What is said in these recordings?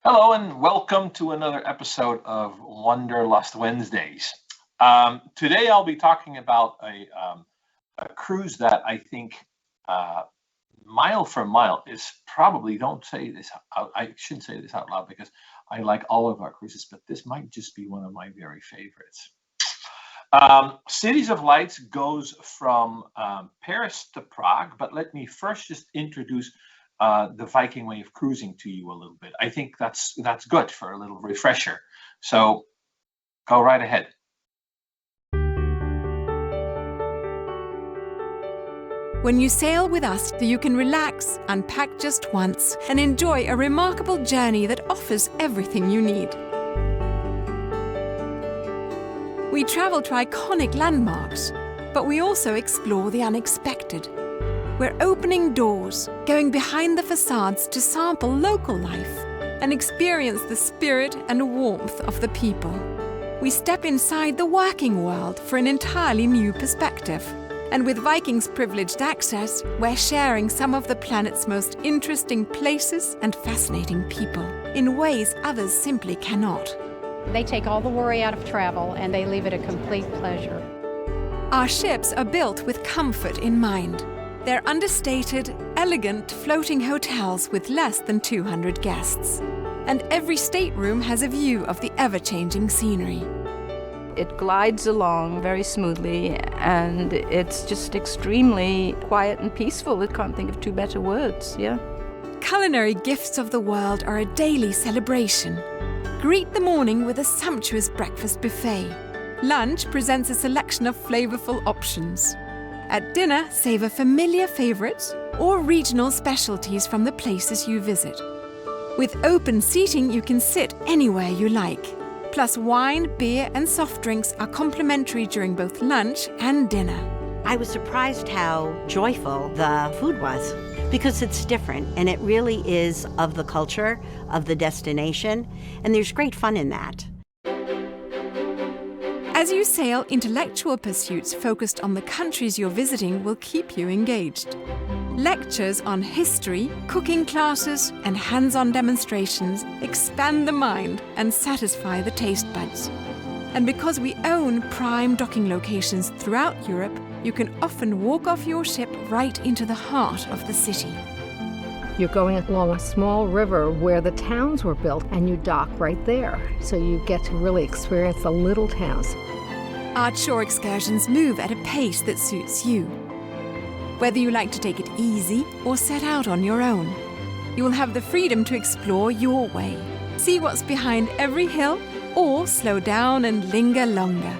Hello and welcome to another episode of Wanderlust Wednesdays. Today I'll be talking about a cruise that I think mile for mile is probably, don't say this out, I shouldn't say this out loud because I like all of our cruises, but this might just be one of my very favorites. Cities of Lights goes from Paris to Prague, but let me first just introduce the Viking way of cruising to you a little bit. I think that's good for a little refresher. So go right ahead. When you sail with us, you can relax, unpack just once, and enjoy a remarkable journey that offers everything you need. We travel to iconic landmarks, but we also explore the unexpected. We're opening doors, going behind the facades to sample local life and experience the spirit and warmth of the people. We step inside the working world for an entirely new perspective. And with Vikings' privileged access, we're sharing some of the planet's most interesting places and fascinating people in ways others simply cannot. They take all the worry out of travel and they leave it a complete pleasure. Our ships are built with comfort in mind. They're understated, elegant floating hotels with less than 200 guests. And every stateroom has a view of the ever-changing scenery. It glides along very smoothly, and it's just extremely quiet and peaceful. I can't think of two better words, yeah. Culinary gifts of the world are a daily celebration. Greet the morning with a sumptuous breakfast buffet. Lunch presents a selection of flavorful options. At dinner, savor familiar favorites or regional specialties from the places you visit. With open seating, you can sit anywhere you like. Plus, wine, beer, and soft drinks are complimentary during both lunch and dinner. I was surprised how joyful the food was because it's different and it really is of the culture of the destination, and there's great fun in that. As you sail, intellectual pursuits focused on the countries you're visiting will keep you engaged. Lectures on history, cooking classes, and hands-on demonstrations expand the mind and satisfy the taste buds. And because we own prime docking locations throughout Europe, you can often walk off your ship right into the heart of the city. You're going along a small river where the towns were built, and you dock right there. So you get to really experience the little towns. Our shore excursions move at a pace that suits you. Whether you like to take it easy or set out on your own, you will have the freedom to explore your way. See what's behind every hill or slow down and linger longer.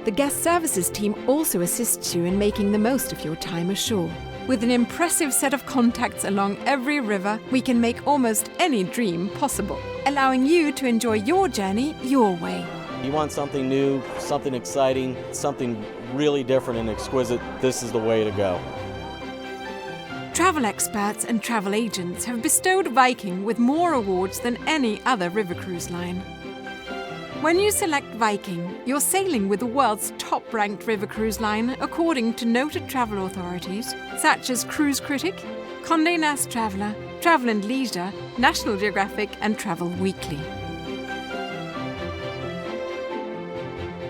The guest services team also assists you in making the most of your time ashore. With an impressive set of contacts along every river, we can make almost any dream possible, allowing you to enjoy your journey your way. You want something new, something exciting, something really different and exquisite, this is the way to go. Travel experts and travel agents have bestowed Viking with more awards than any other river cruise line. When you select Viking, you're sailing with the world's top-ranked river cruise line according to noted travel authorities such as Cruise Critic, Condé Nast Traveler, Travel and Leisure, National Geographic and Travel Weekly.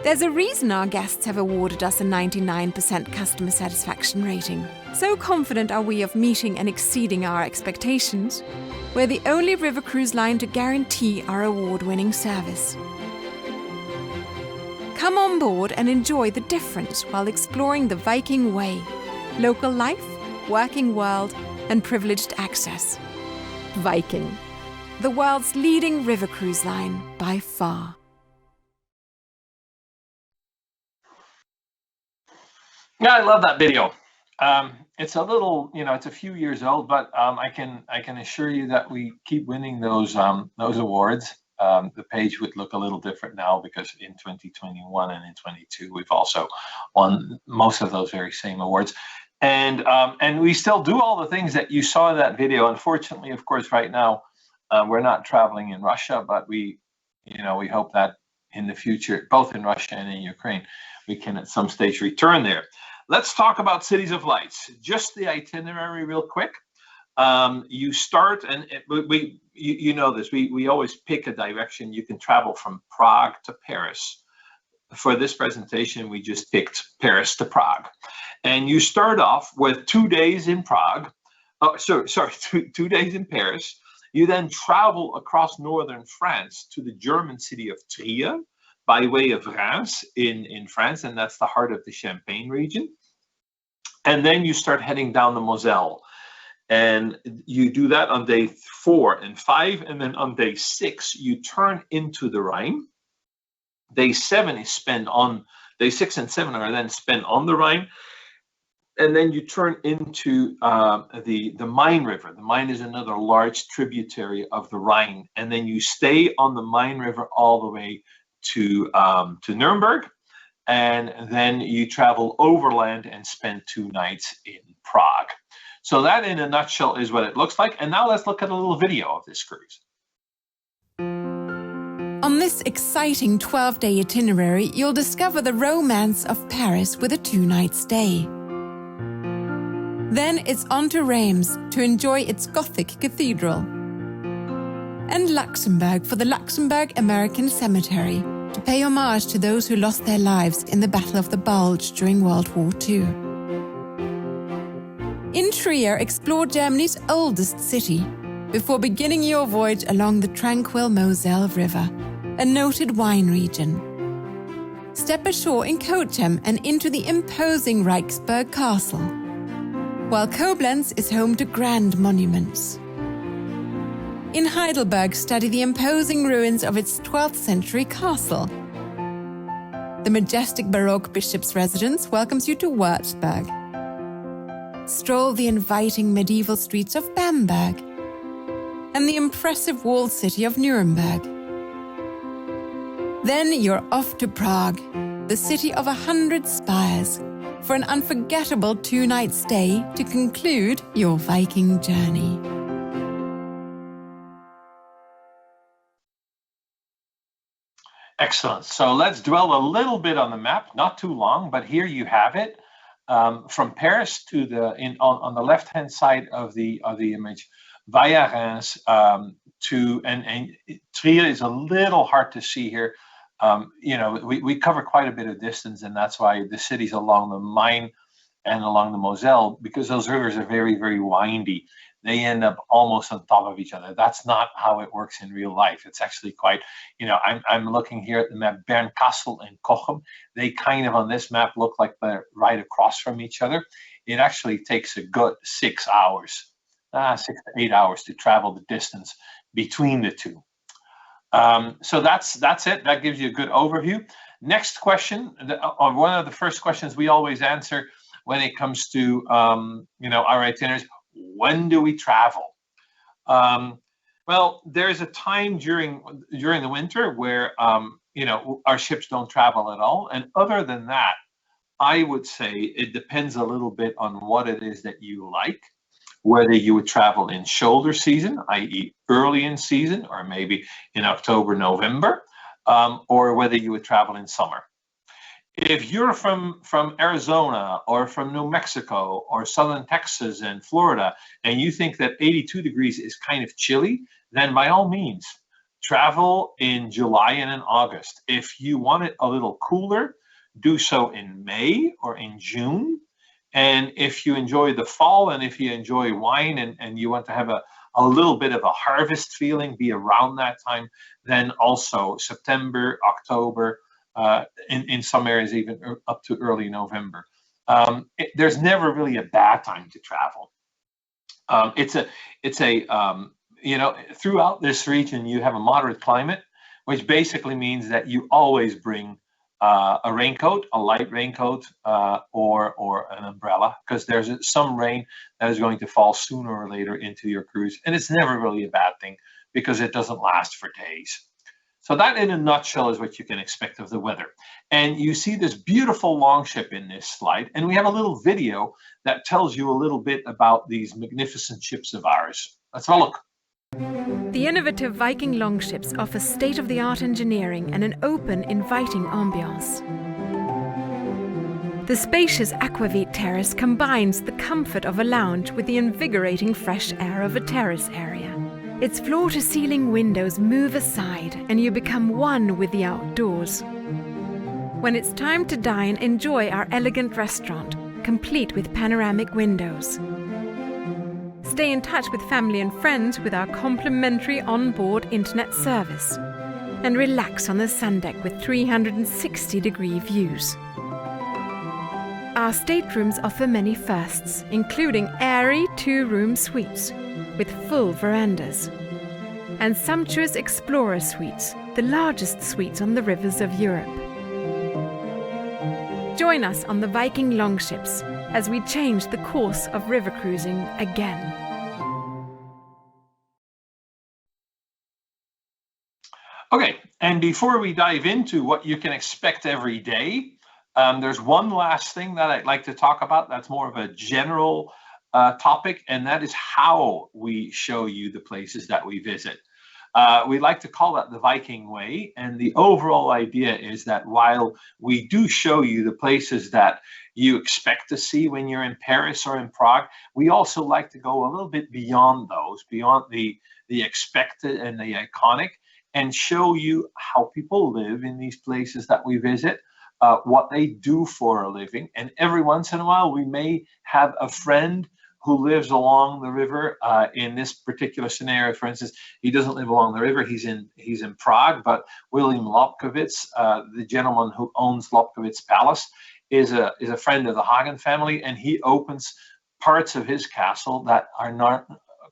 There's a reason our guests have awarded us a 99% customer satisfaction rating. So confident are we of meeting and exceeding our expectations, we're the only river cruise line to guarantee our award-winning service. Come on board and enjoy the difference while exploring the Viking way. Local life, working world, and privileged access. Viking, the world's leading river cruise line by far. Yeah, I love that video. It's a little, it's a few years old, but I can assure you that we keep winning those awards. The page would look a little different now because in 2021 and in 22 we've also won most of those very same awards, and we still do all the things that you saw in that video. Unfortunately, of course, right now we're not traveling in Russia, but we hope that in the future, both in Russia and in Ukraine, we can at some stage return there. Let's talk about Cities of Lights. Just the itinerary real quick. You start, and you know this, we always pick a direction. You can travel from Prague to Paris. For this presentation, we just picked Paris to Prague. And you start off with 2 days in Prague. Oh, sorry, 2 days in Paris. You then travel across northern France to the German city of Trier by way of Reims in France, and that's the heart of the Champagne region. And then you start heading down the Moselle. And you do that on day 4 and 5, and then on day 6, you turn into the Rhine. Day 7 is spent on, day 6 and 7 are then spent on the Rhine. And then you turn into the Main River. The Main is another large tributary of the Rhine. And then you stay on the Main River all the way to Nuremberg. And then you travel overland and spend 2 nights in Prague. So that in a nutshell is what it looks like. And now let's look at a little video of this cruise. On this exciting 12-day itinerary, you'll discover the romance of Paris with a 2-night stay. Then it's on to Reims to enjoy its Gothic cathedral. And Luxembourg for the Luxembourg American Cemetery, to pay homage to those who lost their lives in the Battle of the Bulge during World War II. In Trier, explore Germany's oldest city, before beginning your voyage along the tranquil Moselle River, a noted wine region. Step ashore in Cochem and into the imposing Marksburg Castle, while Koblenz is home to grand monuments. In Heidelberg, study the imposing ruins of its 12th century castle. The majestic Baroque bishop's residence welcomes you to Wurzburg. Stroll the inviting medieval streets of Bamberg and the impressive walled city of Nuremberg. Then you're off to Prague, the city of 100 spires, for an unforgettable 2-night stay to conclude your Viking journey. Excellent. So let's dwell a little bit on the map, not too long, but here you have it. From Paris to on the left-hand side of the image, via Reims and Trier is a little hard to see here. We cover quite a bit of distance, and that's why the cities along the Main and along the Moselle, because those rivers are very, very windy, they end up almost on top of each other. That's not how it works in real life. It's actually quite, I'm looking here at the map, Bernkastel and Cochem. They kind of on this map look like they're right across from each other. It actually takes a good 6 hours, 6 to 8 hours to travel the distance between the two. So that's it. That gives you a good overview. Next question, one of the first questions we always answer when it comes to our itineraries: when do we travel? Well, there's a time during the winter where our ships don't travel at all, and other than that, I would say it depends a little bit on what it is that you like. Whether you would travel in shoulder season, i.e. early in season, or maybe in October, November, or whether you would travel in summer. If you're from Arizona or from New Mexico or southern Texas and Florida, and you think that 82 degrees is kind of chilly, then by all means, travel in July and in August. If you want it a little cooler, do so in May or in June. And if you enjoy the fall and if you enjoy wine and you want to have a little bit of a harvest feeling, be around that time, then also September, October, in some areas even up to early November. There's never really a bad time to travel. Throughout this region, you have a moderate climate, which basically means that you always bring a raincoat, a light raincoat, or an umbrella, because there's some rain that is going to fall sooner or later into your cruise. And it's never really a bad thing because it doesn't last for days. So that in a nutshell is what you can expect of the weather. And you see this beautiful longship in this slide. And we have a little video that tells you a little bit about these magnificent ships of ours. Let's have a look. The innovative Viking longships offer state-of-the-art engineering and an open, inviting ambiance. The The spacious aquavit terrace combines the comfort of a lounge with the invigorating fresh air of a terrace area. Its floor-to-ceiling windows move aside and you become one with the outdoors. When it's time to dine, enjoy our elegant restaurant, complete with panoramic windows. Stay in touch with family and friends with our complimentary on-board internet service. And relax on the sun deck with 360-degree views. Our staterooms offer many firsts, including airy 2-room suites with full verandas, and sumptuous explorer suites, the largest suites on the rivers of Europe. Join us on the Viking longships as we change the course of river cruising again. Okay, and before we dive into what you can expect every day, there's one last thing that I'd like to talk about that's more of a general topic, and that is how we show you the places that we visit. We like to call that the Viking way, and the overall idea is that while we do show you the places that you expect to see when you're in Paris or in Prague, we also like to go a little bit beyond those, beyond the expected and the iconic, and show you how people live in these places that we visit, what they do for a living. And every once in a while, we may have a friend who lives along the river. In this particular scenario, for instance, he doesn't live along the river. He's in Prague, but William Lobkowicz, the gentleman who owns Lobkowicz Palace, is a friend of the Hagen family, and he opens parts of his castle that are not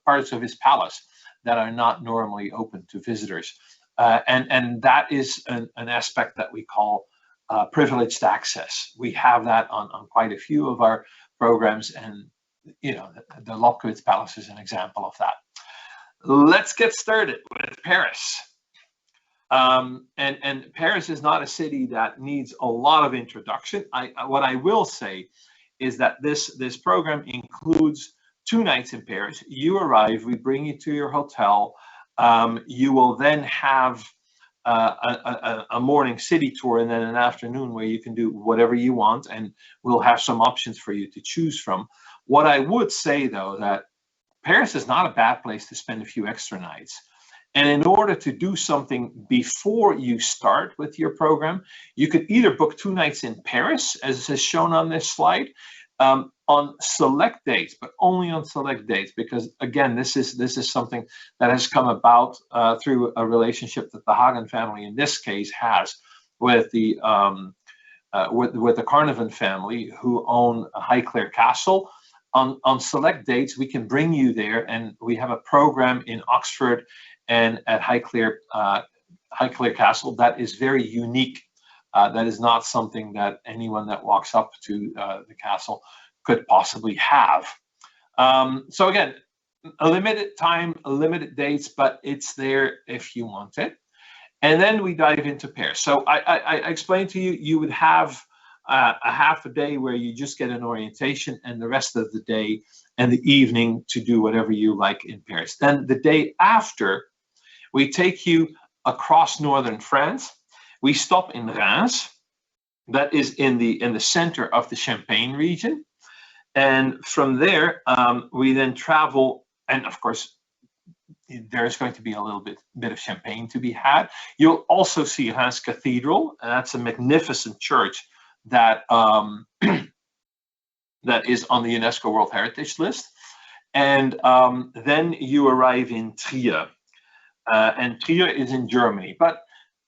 parts of his palace that are not normally open to visitors. And that is an aspect that we call privileged access. We have that on quite a few of our programs, and you know, the Lobkowicz Palace is an example of that. Let's get started with Paris. And Paris is not a city that needs a lot of introduction. What I will say is that this program includes 2 nights in Paris. You arrive, we bring you to your hotel. You will then have a morning city tour and then an afternoon where you can do whatever you want, and we'll have some options for you to choose from. What I would say, though, that Paris is not a bad place to spend a few extra nights. And in order to do something before you start with your program, you could either book 2 nights in Paris, as is shown on this slide, on select dates, but only on select dates, because again, this is something that has come about through a relationship that the Hagen family, in this case, has with the Carnarvon family, who own Highclere Castle. On select dates, we can bring you there, and we have a program in Oxford and at Highclere Castle that is very unique. That is not something that anyone that walks up to the castle could possibly have. So again, a limited time, limited dates, but it's there if you want it. And then we dive into Paris. So I explained to you, you would have a half a day where you just get an orientation, and the rest of the day and the evening to do whatever you like in Paris. Then the day after, we take you across northern France. We stop in Reims, that is in the center of the Champagne region. And from there, we then travel, and of course, there's going to be a little bit of champagne to be had. You'll also see Reims Cathedral, and that's a magnificent church that that is on the UNESCO World Heritage List. And then you arrive in Trier, and Trier is in Germany. But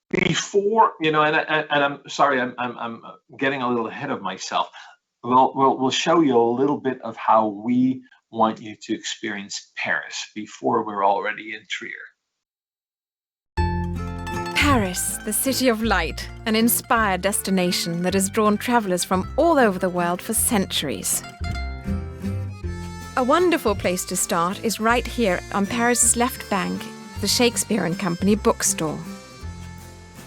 before, you know, and I'm sorry, I'm getting a little ahead of myself. We'll show you a little bit of how we want you to experience Paris before we're already in Trier. Paris, the city of light, an inspired destination that has drawn travelers from all over the world for centuries. A wonderful place to start is right here on Paris's left bank, the Shakespeare & Company bookstore.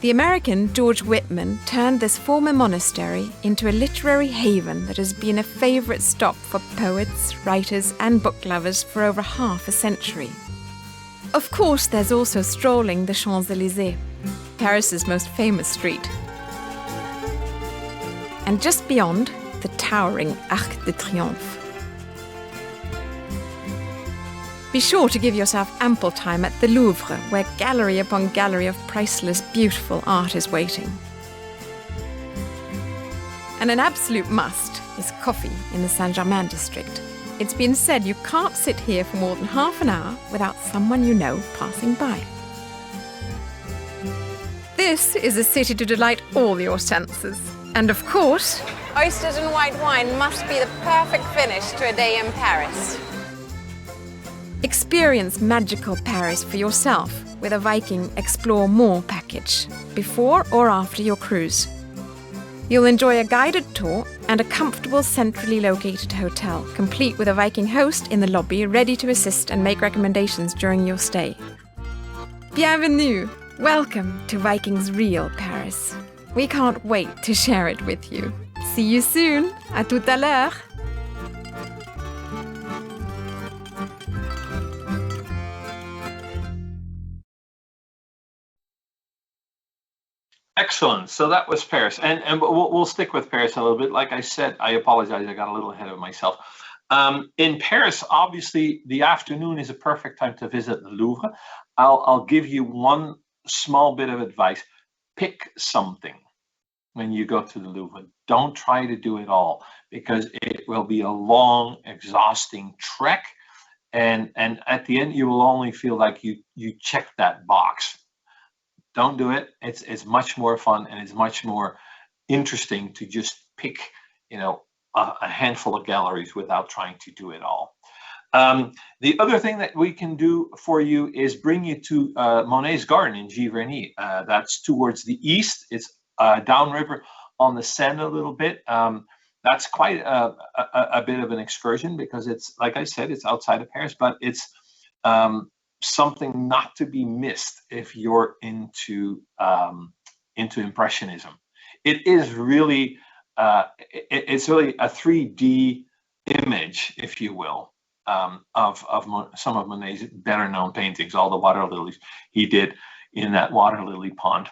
The American George Whitman turned this former monastery into a literary haven that has been a favorite stop for poets, writers, and book lovers for over half a century. Of course, there's also strolling the Champs-Élysées, Paris's most famous street. And just beyond, the towering Arc de Triomphe. Be sure to give yourself ample time at the Louvre, where gallery upon gallery of priceless, beautiful art is waiting. And an absolute must is coffee in the Saint-Germain district. It's been said you can't sit here for more than half an hour without someone you know passing by. This is a city to delight all your senses. And of course, oysters and white wine must be the perfect finish to a day in Paris. Experience magical Paris for yourself with a Viking Explore More package, before or after your cruise. You'll enjoy a guided tour and a comfortable centrally located hotel, complete with a Viking host in the lobby ready to assist and make recommendations during your stay. Bienvenue! Welcome to Viking's real Paris. We can't wait to share it with you. See you soon! À tout à l'heure! Excellent. So that was Paris, and we'll stick with Paris a little bit. Like I said, I apologize, I got a little ahead of myself. In Paris, obviously, the afternoon is a perfect time to visit the Louvre. I'll give you one small bit of advice. Pick something when you go to the Louvre. Don't try to do it all, because it will be a long, exhausting trek, and at the end you will only feel like you checked that box. Don't do it. It's much more fun, and it's much more interesting to just pick, a handful of galleries without trying to do it all. The other thing that we can do for you is bring you to Monet's garden in Giverny. That's towards the east. It's downriver on the Seine a little bit. That's quite a bit of an excursion, because it's, like I said, it's outside of Paris, but it's something not to be missed if you're into Impressionism. It is really it's really a 3D image, if you will, of some of Monet's better known paintings, all the water lilies he did in that water lily pond.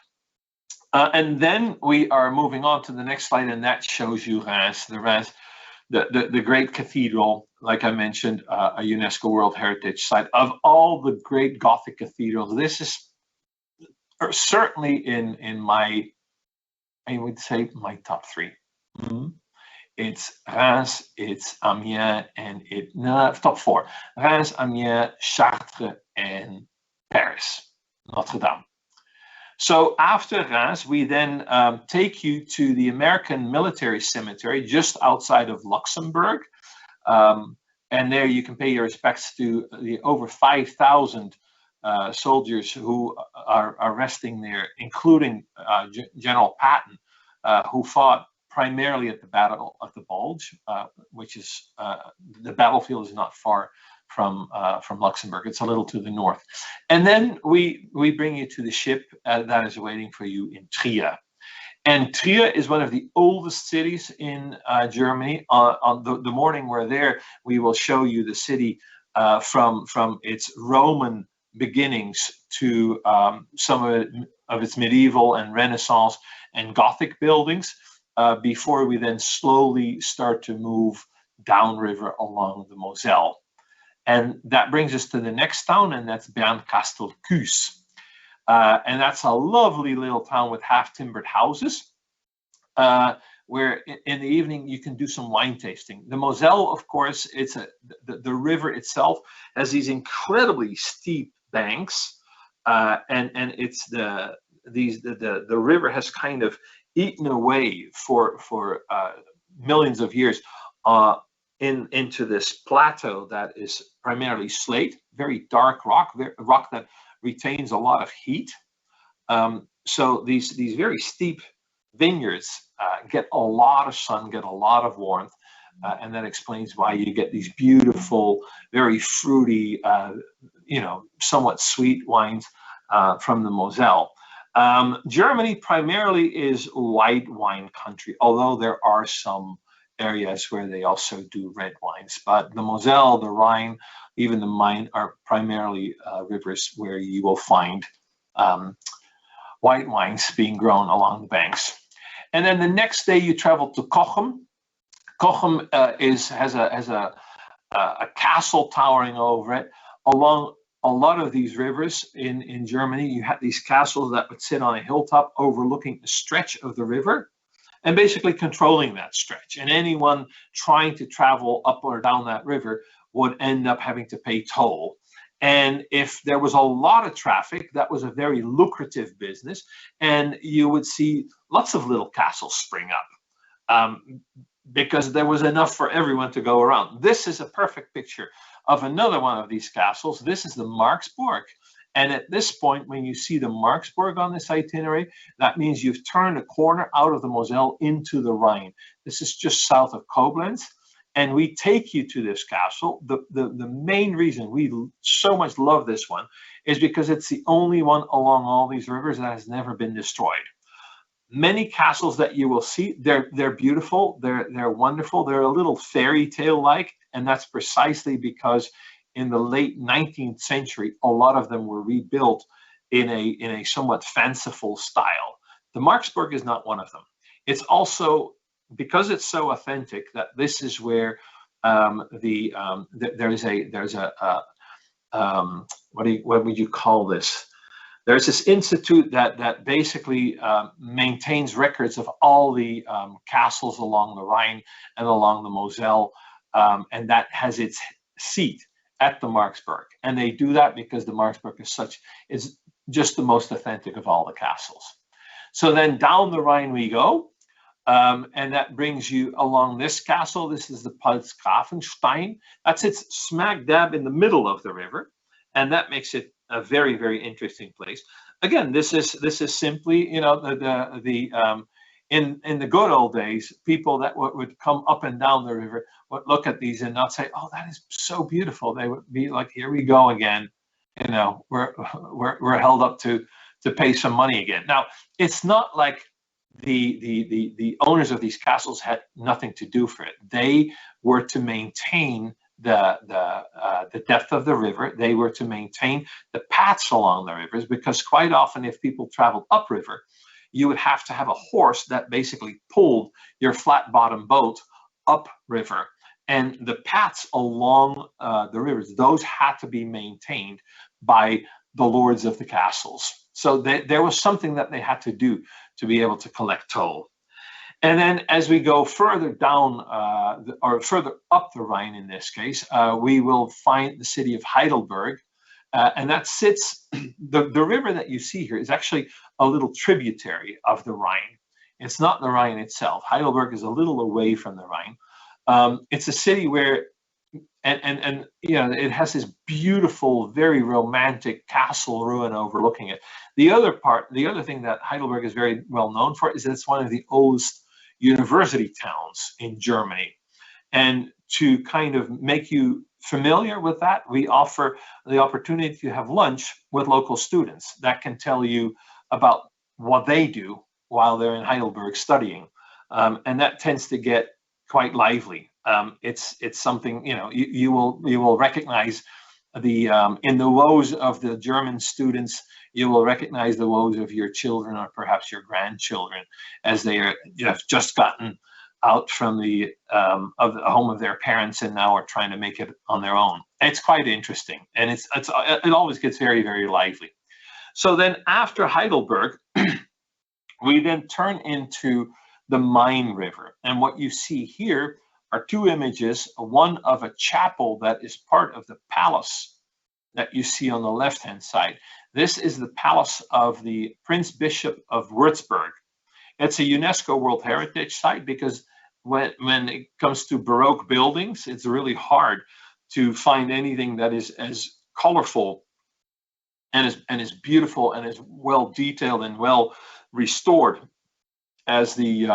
And then we are moving on to the next slide, and that shows you Reims. The great cathedral, like I mentioned, a UNESCO World Heritage Site. Of all the great Gothic cathedrals, this is certainly in my, I would say, my top three. It's Reims, it's Amiens, and top four. Reims, Amiens, Chartres, and Paris, Notre Dame. So after Reims, we then take you to the American Military Cemetery just outside of Luxembourg. And there you can pay your respects to the over 5,000 soldiers who are resting there, including General Patton, who fought primarily at the Battle of the Bulge, which is the battlefield is not far from Luxembourg. It's a little to the north. And then we bring you to the ship that is waiting for you in Trier. And Trier is one of the oldest cities in Germany. On the morning we're there, we will show you the city from its Roman beginnings to some of its medieval and Renaissance and Gothic buildings, before we then slowly start to move downriver along the Moselle. And that brings us to the next town, and that's Bern-Kastel-Kues. And that's a lovely little town with half-timbered houses, where in the evening you can do some wine tasting. The Moselle, of course, it's the river itself has these incredibly steep banks, and it's the river has kind of eaten away for millions of years into this plateau that is primarily slate, very dark rock that retains a lot of heat. So these very steep vineyards get a lot of sun, get a lot of warmth, and that explains why you get these beautiful, very fruity, somewhat sweet wines from the Moselle. Germany primarily is white wine country, although there are some areas where they also do red wines. But the Moselle, the Rhine, even the Main are primarily rivers where you will find white wines being grown along the banks. And then the next day you travel to Cochem. Cochem has a castle towering over it. Along a lot of these rivers in Germany, you had these castles that would sit on a hilltop overlooking a stretch of the river and basically controlling that stretch. And anyone trying to travel up or down that river would end up having to pay toll. And if there was a lot of traffic, that was a very lucrative business, and you would see lots of little castles spring up because there was enough for everyone to go around. This is a perfect picture of another one of these castles. This is the Marksburg. And at this point, when you see the Marksburg on this itinerary, that means you've turned a corner out of the Moselle into the Rhine. This is just south of Koblenz. And we take you to this castle. The main reason we so much love this one is because it's the only one along all these rivers that has never been destroyed. Many castles that you will see, they're beautiful, they're wonderful, they're a little fairy tale like, and that's precisely because in the late 19th century, a lot of them were rebuilt in a somewhat fanciful style. The Marksburg is not one of them. It's also, because it's so authentic, that this is where there's a what would you call this? There's this institute that basically maintains records of all the castles along the Rhine and along the Moselle, and that has its seat at the Marksburg. And they do that because the Marksburg is just the most authentic of all the castles. So then down the Rhine we go. And that brings you along this castle. This is the Palzgrafenstein. That sits smack dab in the middle of the river, and that makes it a very, very interesting place. Again, this is simply, you know, in the good old days, people that would come up and down the river would look at these and not say, "Oh, that is so beautiful." They would be like, "Here we go again." You know, we're held up to pay some money again. Now, it's not like the owners of these castles had nothing to do for it. They were to maintain the depth of the river. They were to maintain the paths along the rivers, because quite often if people traveled upriver, you would have to have a horse that basically pulled your flat bottom boat upriver. And the paths along the rivers, those had to be maintained by the lords of the castles. So there was something that they had to do to be able to collect toll. And then as we go further down, or further up the Rhine in this case, we will find the city of Heidelberg. And that sits, the river that you see here is actually a little tributary of the Rhine. It's not the Rhine itself. Heidelberg is a little away from the Rhine. It's a city where, and you know, it has this beautiful, very romantic castle ruin overlooking it. The other thing that Heidelberg is very well known for is that it's one of the oldest university towns in Germany. And to kind of make you familiar with that, we offer the opportunity to have lunch with local students that can tell you about what they do while they're in Heidelberg studying. And that tends to get quite lively. It's something, you know, you will recognize the in the woes of the German students, you will recognize the woes of your children or perhaps your grandchildren as they have just gotten out from the home of their parents and now are trying to make it on their own. It's quite interesting, and it always gets very, very lively. So then after Heidelberg, we then turn into the Main River, and what you see here are two images, one of a chapel that is part of the palace that you see on the left-hand side. This is the palace of the Prince Bishop of Wurzburg. It's a UNESCO World Heritage Site because when it comes to Baroque buildings, it's really hard to find anything that is as colorful and as beautiful and as well detailed and well restored as the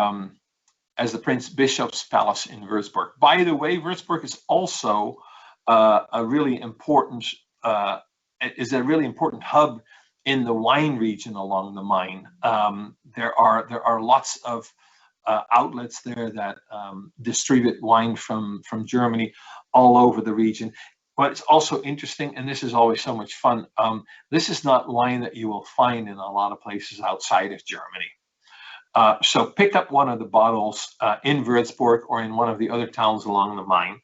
Prince Bishop's Palace in Wurzburg. By the way, Wurzburg is also a really important hub in the wine region along the Main. There are lots of outlets there that distribute wine from Germany all over the region. But it's also interesting, and this is always so much fun, this is not wine that you will find in a lot of places outside of Germany. So pick up one of the bottles in Wurzburg or in one of the other towns along the Main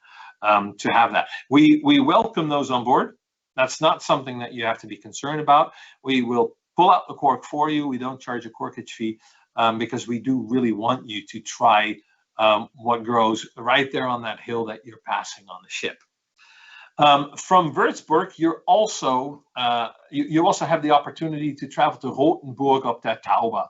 to have that. We welcome those on board. That's not something that you have to be concerned about. We will pull out the cork for you. We don't charge a corkage fee because we do really want you to try what grows right there on that hill that you're passing on the ship. From Wurzburg, you also have the opportunity to travel to Rothenburg op der Tauber.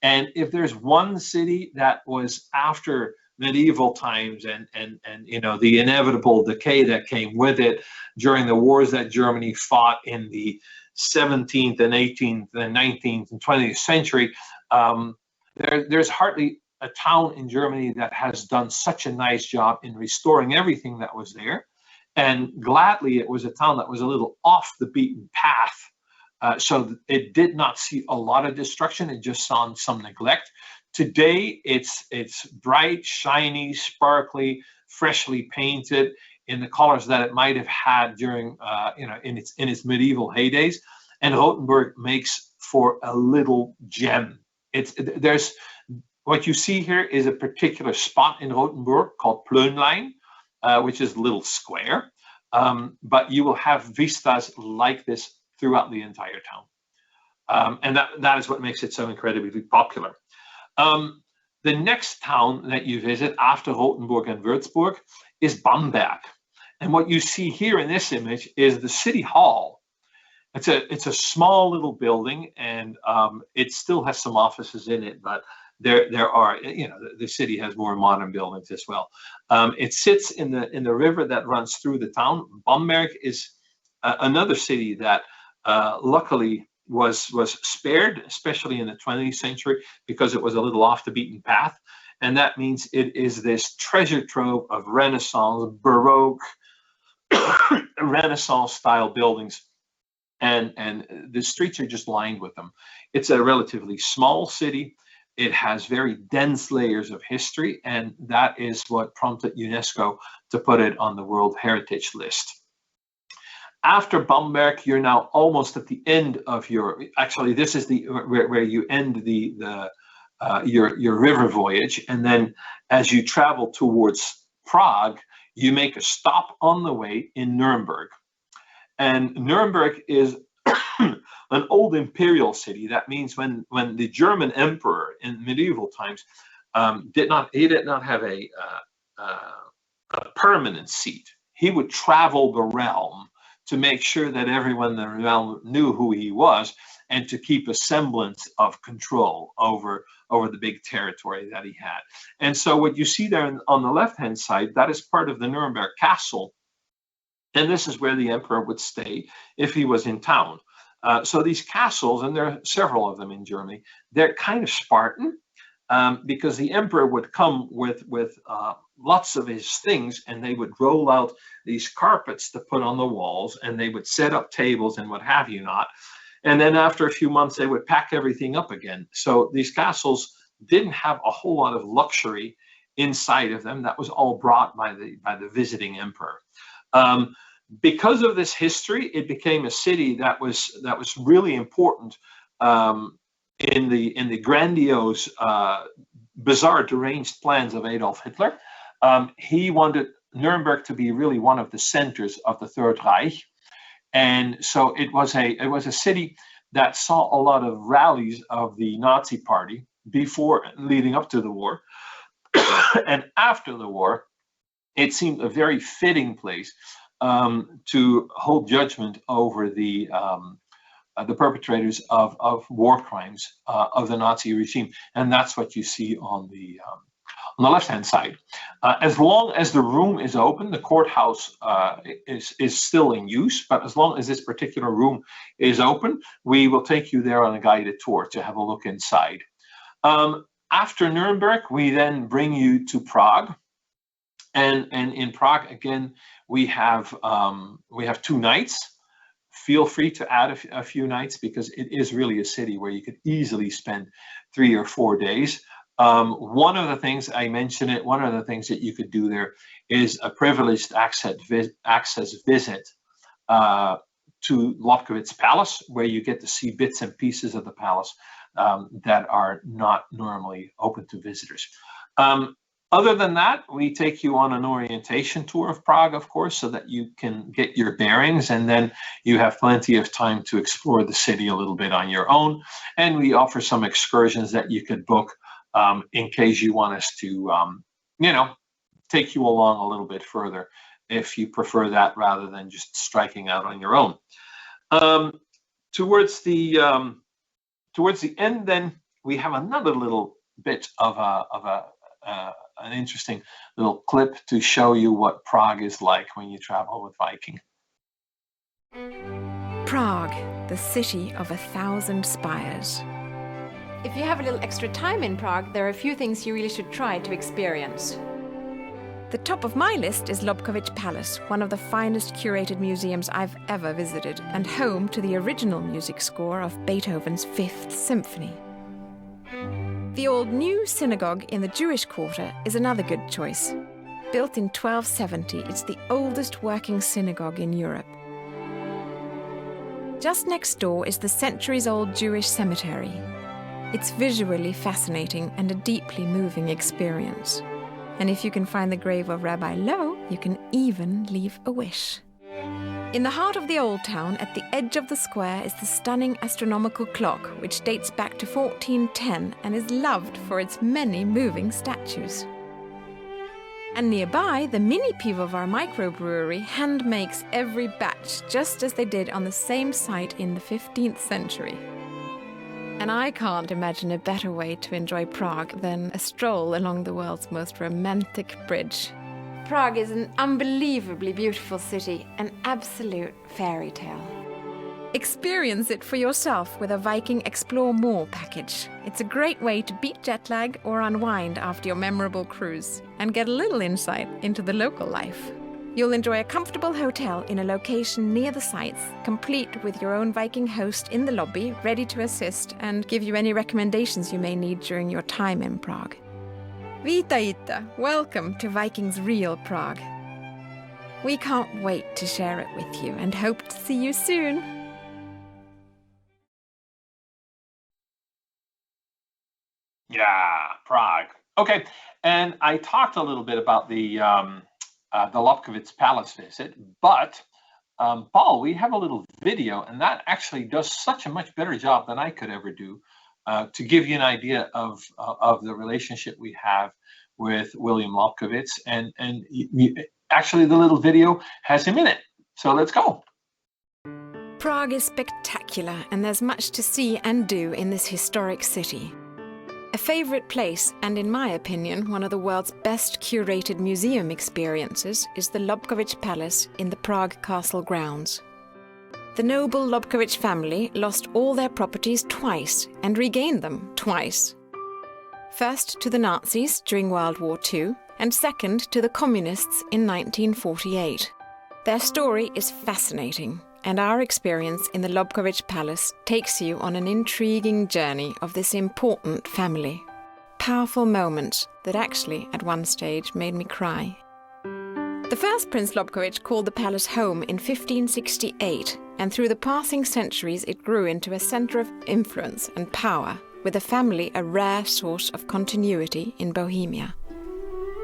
And if there's one city that was after medieval times and you know, the inevitable decay that came with it during the wars that Germany fought in the 17th and 18th and 19th and 20th century, there's hardly a town in Germany that has done such a nice job in restoring everything that was there. And gladly, it was a town that was a little off the beaten path. So it did not see a lot of destruction. It just saw some neglect. Today, it's bright, shiny, sparkly, freshly painted in the colors that it might have had during, you know, in its medieval heydays. And Rothenburg makes for a little gem. There's what you see here is a particular spot in Rothenburg called Pleunlein, which is a little square. But you will have vistas like this throughout the entire town. And that is what makes it so incredibly popular. The next town that you visit after Rothenburg and Wurzburg is Bamberg. And what you see here in this image is the city hall. It's a small little building, and it still has some offices in it, but there are, you know, the city has more modern buildings as well. It sits in the river that runs through the town. Bamberg is another city that luckily was spared, especially in the 20th century, because it was a little off the beaten path. And that means it is this treasure trove of Renaissance, Baroque, Renaissance style buildings. And the streets are just lined with them. It's a relatively small city. It has very dense layers of history, and that is what prompted UNESCO to put it on the World Heritage List. After Bamberg, you're now almost at the end of your. Actually, this is where you end your river voyage, and then as you travel towards Prague, you make a stop on the way in Nuremberg. And Nuremberg is an old imperial city. That means when the German emperor in medieval times did not have a permanent seat, he would travel the realm to make sure that everyone in the realm knew who he was, and to keep a semblance of control over the big territory that he had. And so what you see there on the left-hand side, that is part of the Nuremberg castle. And this is where the emperor would stay if he was in town. So these castles, and there are several of them in Germany, they're kind of Spartan because the emperor would come with lots of his things, and they would roll out these carpets to put on the walls, and they would set up tables and what have you not. And then after a few months, they would pack everything up again. So these castles didn't have a whole lot of luxury inside of them. That was all brought by the visiting emperor. Because of this history, it became a city that was really important in the grandiose, bizarre, deranged plans of Adolf Hitler. He wanted Nuremberg to be really one of the centers of the Third Reich, and so it was a city that saw a lot of rallies of the Nazi Party before, leading up to the war, and after the war, it seemed a very fitting place to hold judgment over the perpetrators of war crimes of the Nazi regime, and that's what you see on the left-hand side. As long as the room is open, the courthouse is still in use, but as long as this particular room is open, we will take you there on a guided tour to have a look inside. After Nuremberg, we then bring you to Prague. And in Prague, again, we have 2 nights. Feel free to add a few nights, because it is really a city where you could easily spend 3 or 4 days. One of the things I mentioned one of the things that you could do there is a privileged access visit to Lobkowicz Palace, where you get to see bits and pieces of the palace that are not normally open to visitors. Other than that, we take you on an orientation tour of Prague, of course, so that you can get your bearings, and then you have plenty of time to explore the city a little bit on your own. And we offer some excursions that you could book in case you want us to, take you along a little bit further, if you prefer that rather than just striking out on your own. Towards the end, then we have another little bit of an interesting little clip to show you what Prague is like when you travel with Viking. Prague, the city of 1,000 spires. If you have a little extra time in Prague, there are a few things you really should try to experience. The top of my list is Lobkowicz Palace, one of the finest curated museums I've ever visited, and home to the original music score of Beethoven's Fifth Symphony. The old new synagogue in the Jewish quarter is another good choice. Built in 1270, it's the oldest working synagogue in Europe. Just next door is the centuries-old Jewish cemetery. It's visually fascinating and a deeply moving experience. And if you can find the grave of Rabbi Lowe, you can even leave a wish. In the heart of the old town, at the edge of the square, is the stunning astronomical clock, which dates back to 1410 and is loved for its many moving statues. And nearby, the mini pivovar microbrewery hand makes every batch, just as they did on the same site in the 15th century. And I can't imagine a better way to enjoy Prague than a stroll along the world's most romantic bridge. Prague is an unbelievably beautiful city, an absolute fairy tale. Experience it for yourself with a Viking Explore More package. It's a great way to beat jet lag or unwind after your memorable cruise and get a little insight into the local life. You'll enjoy a comfortable hotel in a location near the sites, complete with your own Viking host in the lobby, ready to assist and give you any recommendations you may need during your time in Prague. Vítajte! Welcome to Viking's Real Prague. We can't wait to share it with you and hope to see you soon. Yeah, Prague. Okay, and I talked a little bit about the Lobkowicz Palace visit, but Paul, we have a little video, and that actually does such a much better job than I could ever do to give you an idea of the relationship we have with William Lobkowicz, and actually the little video has him in it. So let's go. Prague is spectacular, and there's much to see and do in this historic city. A favorite place, and in my opinion, one of the world's best curated museum experiences, is the Lobkowicz Palace in the Prague Castle grounds. The noble Lobkowicz family lost all their properties twice and regained them twice. First to the Nazis during World War II, and second to the Communists in 1948. Their story is fascinating, and our experience in the Lobkowicz Palace takes you on an intriguing journey of this important family. Powerful moments that actually, at one stage, made me cry. The first Prince Lobkowicz called the palace home in 1568, and through the passing centuries it grew into a centre of influence and power, with the family a rare source of continuity in Bohemia.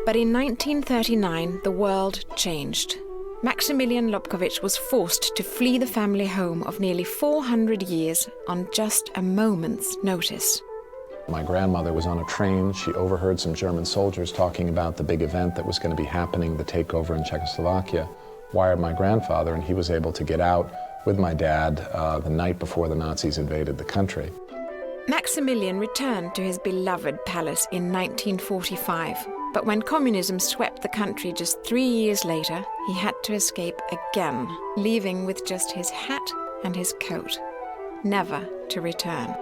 But in 1939 the world changed. Maximilian Lobkowicz was forced to flee the family home of nearly 400 years on just a moment's notice. My grandmother was on a train. She overheard some German soldiers talking about the big event that was going to be happening, the takeover in Czechoslovakia, wired my grandfather, and he was able to get out with my dad the night before the Nazis invaded the country. Maximilian returned to his beloved palace in 1945. But when communism swept the country just 3 years later, he had to escape again, leaving with just his hat and his coat, never to return.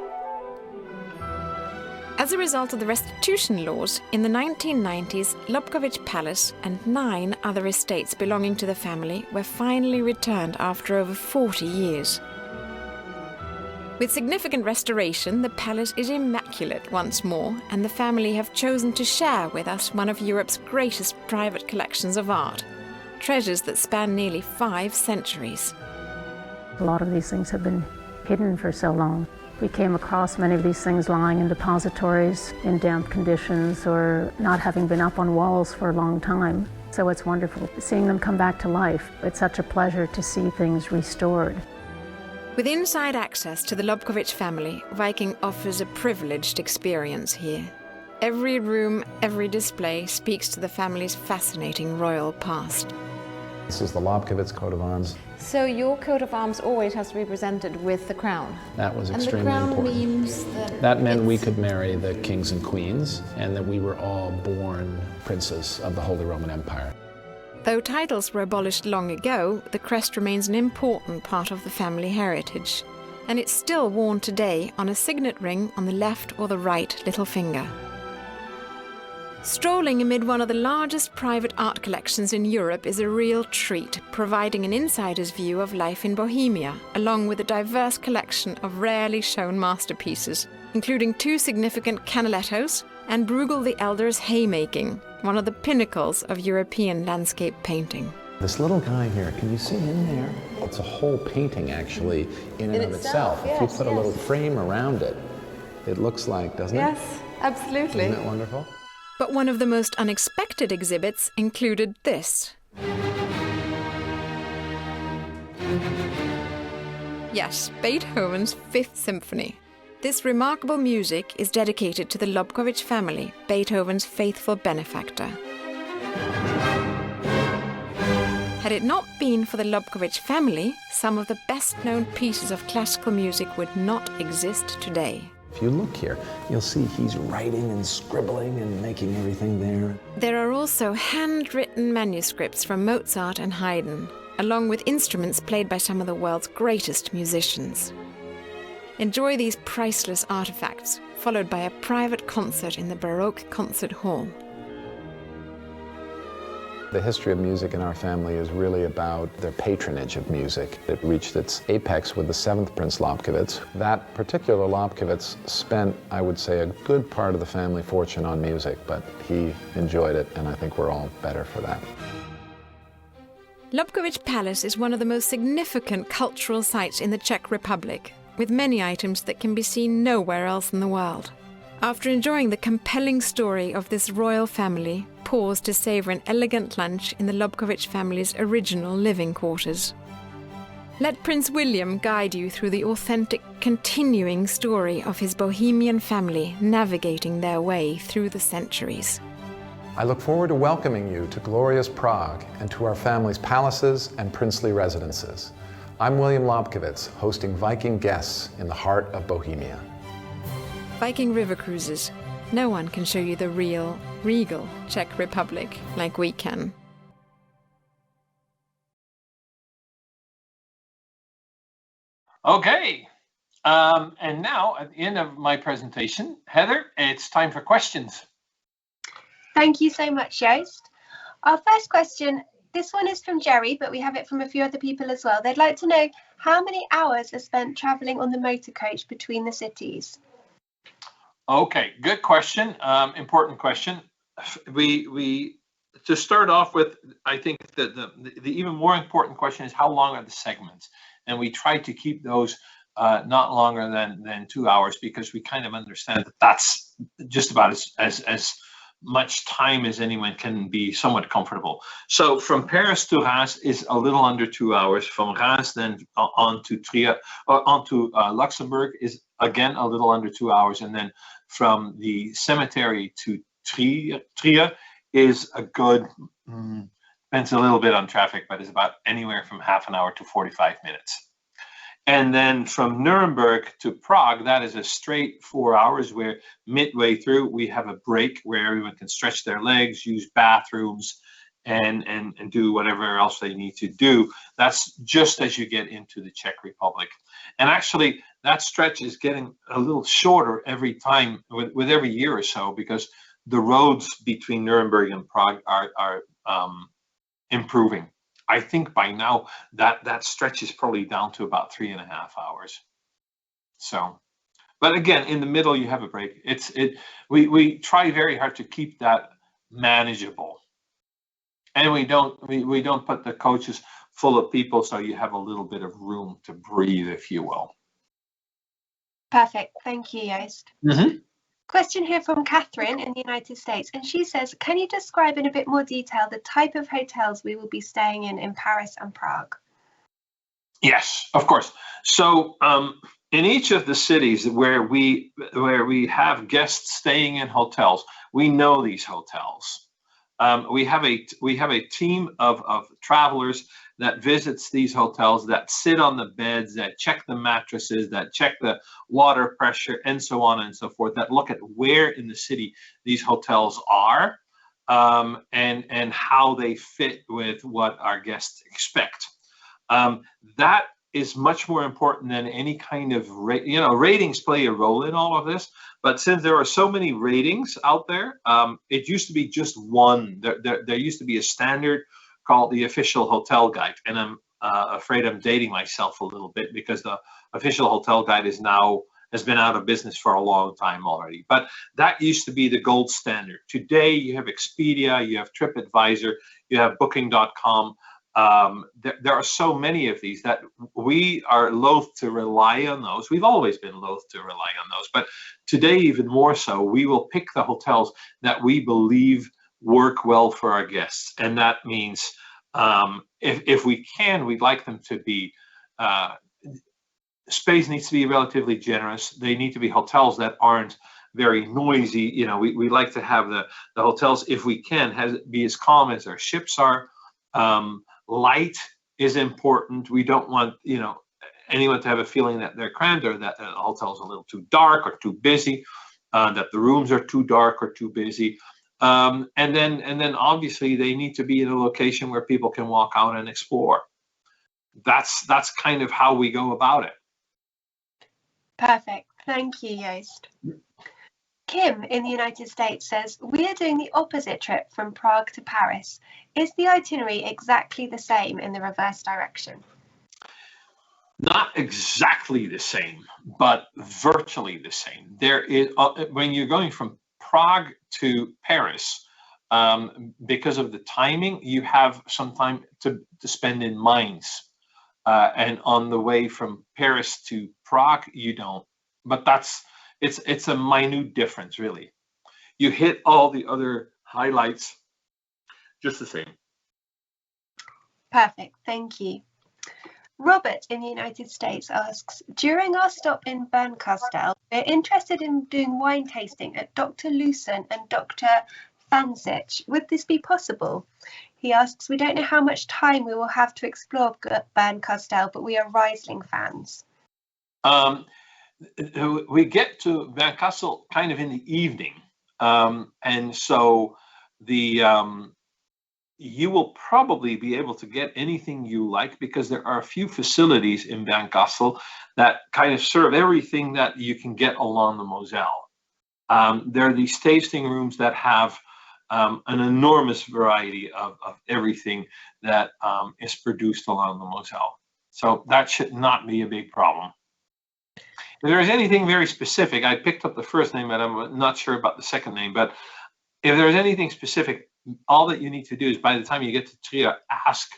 As a result of the restitution laws, in the 1990s, Lobkowicz Palace and 9 other estates belonging to the family were finally returned after over 40 years. With significant restoration, the palace is immaculate once more, and the family have chosen to share with us one of Europe's greatest private collections of art, treasures that span nearly 5 centuries. A lot of these things have been hidden for so long. We came across many of these things lying in depositories in damp conditions or not having been up on walls for a long time. So it's wonderful seeing them come back to life. It's such a pleasure to see things restored. With inside access to the Lobkowicz family, Viking offers a privileged experience here. Every room, every display speaks to the family's fascinating royal past. This is the Lobkowicz coat of arms. So your coat of arms always has to be presented with the crown. That was And the extremely crown important. means That meant we could marry the kings and queens, and that we were all born princes of the Holy Roman Empire. Though titles were abolished long ago, the crest remains an important part of the family heritage, and it's still worn today on a signet ring on the left or the right little finger. Strolling amid one of the largest private art collections in Europe is a real treat, providing an insider's view of life in Bohemia, along with a diverse collection of rarely shown masterpieces, including 2 significant Canalettos and Bruegel the Elder's haymaking, one of the pinnacles of European landscape painting. This little guy here, can you see in there? It's a whole painting actually in and of itself. If you put a little frame around it, it looks like, doesn't it? Yes, absolutely. Isn't that wonderful? But one of the most unexpected exhibits included this. Yes, Beethoven's Fifth Symphony. This remarkable music is dedicated to the Lobkowicz family, Beethoven's faithful benefactor. Had it not been for the Lobkowicz family, some of the best-known pieces of classical music would not exist today. If you look here, you'll see he's writing and scribbling and making everything there. There are also handwritten manuscripts from Mozart and Haydn, along with instruments played by some of the world's greatest musicians. Enjoy these priceless artifacts, followed by a private concert in the Baroque Concert Hall. The history of music in our family is really about their patronage of music. It reached its apex with the 7th Prince Lobkowicz. That particular Lobkowicz spent, I would say, a good part of the family fortune on music, but he enjoyed it, and I think we're all better for that. Lobkowicz Palace is one of the most significant cultural sites in the Czech Republic, with many items that can be seen nowhere else in the world. After enjoying the compelling story of this royal family, pause to savor an elegant lunch in the Lobkowicz family's original living quarters. Let Prince William guide you through the authentic, continuing story of his Bohemian family navigating their way through the centuries. I look forward to welcoming you to glorious Prague and to our family's palaces and princely residences. I'm William Lobkowicz, hosting Viking guests in the heart of Bohemia. Viking River Cruises. No one can show you the real, regal Czech Republic like we can. Okay. And now, at the end of my presentation, Heather, it's time for questions. Thank you so much, Joost. Our first question, this one is from Jerry, but we have it from a few other people as well. They'd like to know how many hours are spent travelling on the motor coach between the cities? Okay, good question. Important question. We to start off with, I think that the even more important question is how long are the segments? And we try to keep those not longer than 2 hours, because we kind of understand that that's just about as much time as anyone can be somewhat comfortable. So from Paris to Reims is a little under 2 hours. From Reims then on to Trier, or on to Luxembourg is again a little under 2 hours, and then from the cemetery to Trier is a good, depends a little bit on traffic, but is about anywhere from half an hour to 45 minutes. And then from Nuremberg to Prague, that is a straight 4 hours, where midway through we have a break where everyone can stretch their legs, use bathrooms, and do whatever else they need to do. That's just as you get into the Czech Republic. And actually, that stretch is getting a little shorter every time, with every year or so, because the roads between Nuremberg and Prague are improving. I think by now that stretch is probably down to about 3.5 hours. So, but again, in the middle you have a break. We try very hard to keep that manageable, and we don't put the coaches full of people, so you have a little bit of room to breathe, if you will. Perfect. Thank you, Joost. Question here from Catherine in the United States, and she says, can you describe in a bit more detail the type of hotels we will be staying in Paris and Prague? Yes, of course. So in each of the cities where we have guests staying in hotels, we know these hotels. We have a team of travelers that visits these hotels, that sit on the beds, that check the mattresses, that check the water pressure, and so on and so forth, that look at where in the city these hotels are, and how they fit with what our guests expect. That is much more important than any kind of ratings play a role in all of this. But since there are so many ratings out there, it used to be just one. There used to be a standard called the Official Hotel Guide, and I'm afraid I'm dating myself a little bit because the Official Hotel Guide has been out of business for a long time already. But that used to be the gold standard. Today you have Expedia, you have TripAdvisor, you have Booking.com. There are so many of these that we are loath to rely on those. We've always been loath to rely on those, but today even more so. We will pick the hotels that we believe work well for our guests, and that means if we can, we'd like them to be space needs to be relatively generous. They need to be hotels that aren't very noisy. We like to have the hotels, if we can, be as calm as our ships are. Light is important. We don't want anyone to have a feeling that they're crammed, or that the hotel is a little too dark or too busy, that the rooms are too dark or too busy. And then obviously they need to be in a location where people can walk out and explore. That's kind of how we go about it. Perfect. Thank you, Joost. Kim in the United States says, we are doing the opposite trip from Prague to Paris. Is the itinerary exactly the same in the reverse direction? Not exactly the same, but virtually the same. There is, when you're going from Prague to Paris, because of the timing, you have some time to spend in mines. And on the way from Paris to Prague, you don't. But it's a minute difference, really. You hit all the other highlights just the same. Perfect. Thank you. Robert in the United States asks, during our stop in Bernkastel, we're interested in doing wine tasting at Dr. Lucen and Dr. Fancic. Would this be possible? He asks, we don't know how much time we will have to explore Bernkastel, but we are Riesling fans. We get to Bernkastel kind of in the evening, and so you will probably be able to get anything you like, because there are a few facilities in Bernkastel that kind of serve everything that you can get along the Moselle. There are these tasting rooms that have an enormous variety of everything that is produced along the Moselle. So that should not be a big problem. If there's anything very specific, I picked up the first name, but I'm not sure about the second name. But if there's anything specific, all that you need to do is, by the time you get to Trier, ask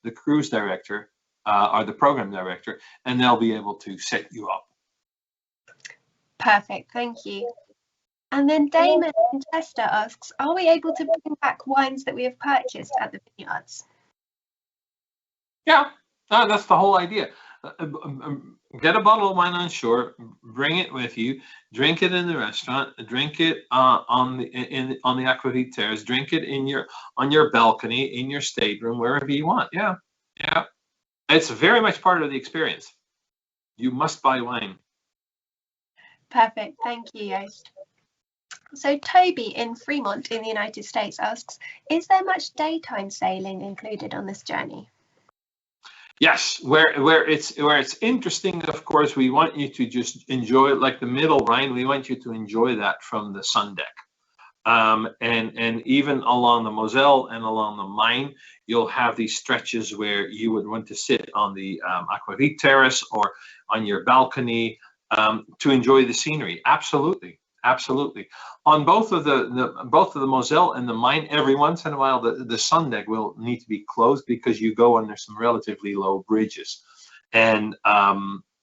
the cruise director or the program director, and they'll be able to set you up. Perfect, thank you. And then Damon in Chester asks, are we able to bring back wines that we have purchased at the vineyards? Yeah, that's the whole idea. Get a bottle of wine on shore, bring it with you, drink it in the restaurant, drink it on the Aquavit Terrace, drink it on your balcony, in your stateroom, wherever you want. Yeah. It's very much part of the experience. You must buy wine. Perfect. Thank you, Joost. So Toby in Fremont in the United States asks, is there much daytime sailing included on this journey? Yes, where it's interesting, of course, we want you to just enjoy it, like the Middle Rhine. We want you to enjoy that from the sun deck. And even along the Moselle and along the Main, you'll have these stretches where you would want to sit on the Aquavit Terrace or on your balcony to enjoy the scenery. Absolutely. Absolutely. On both of the Moselle and the Main, every once in a while the sun deck will need to be closed because you go under some relatively low bridges, and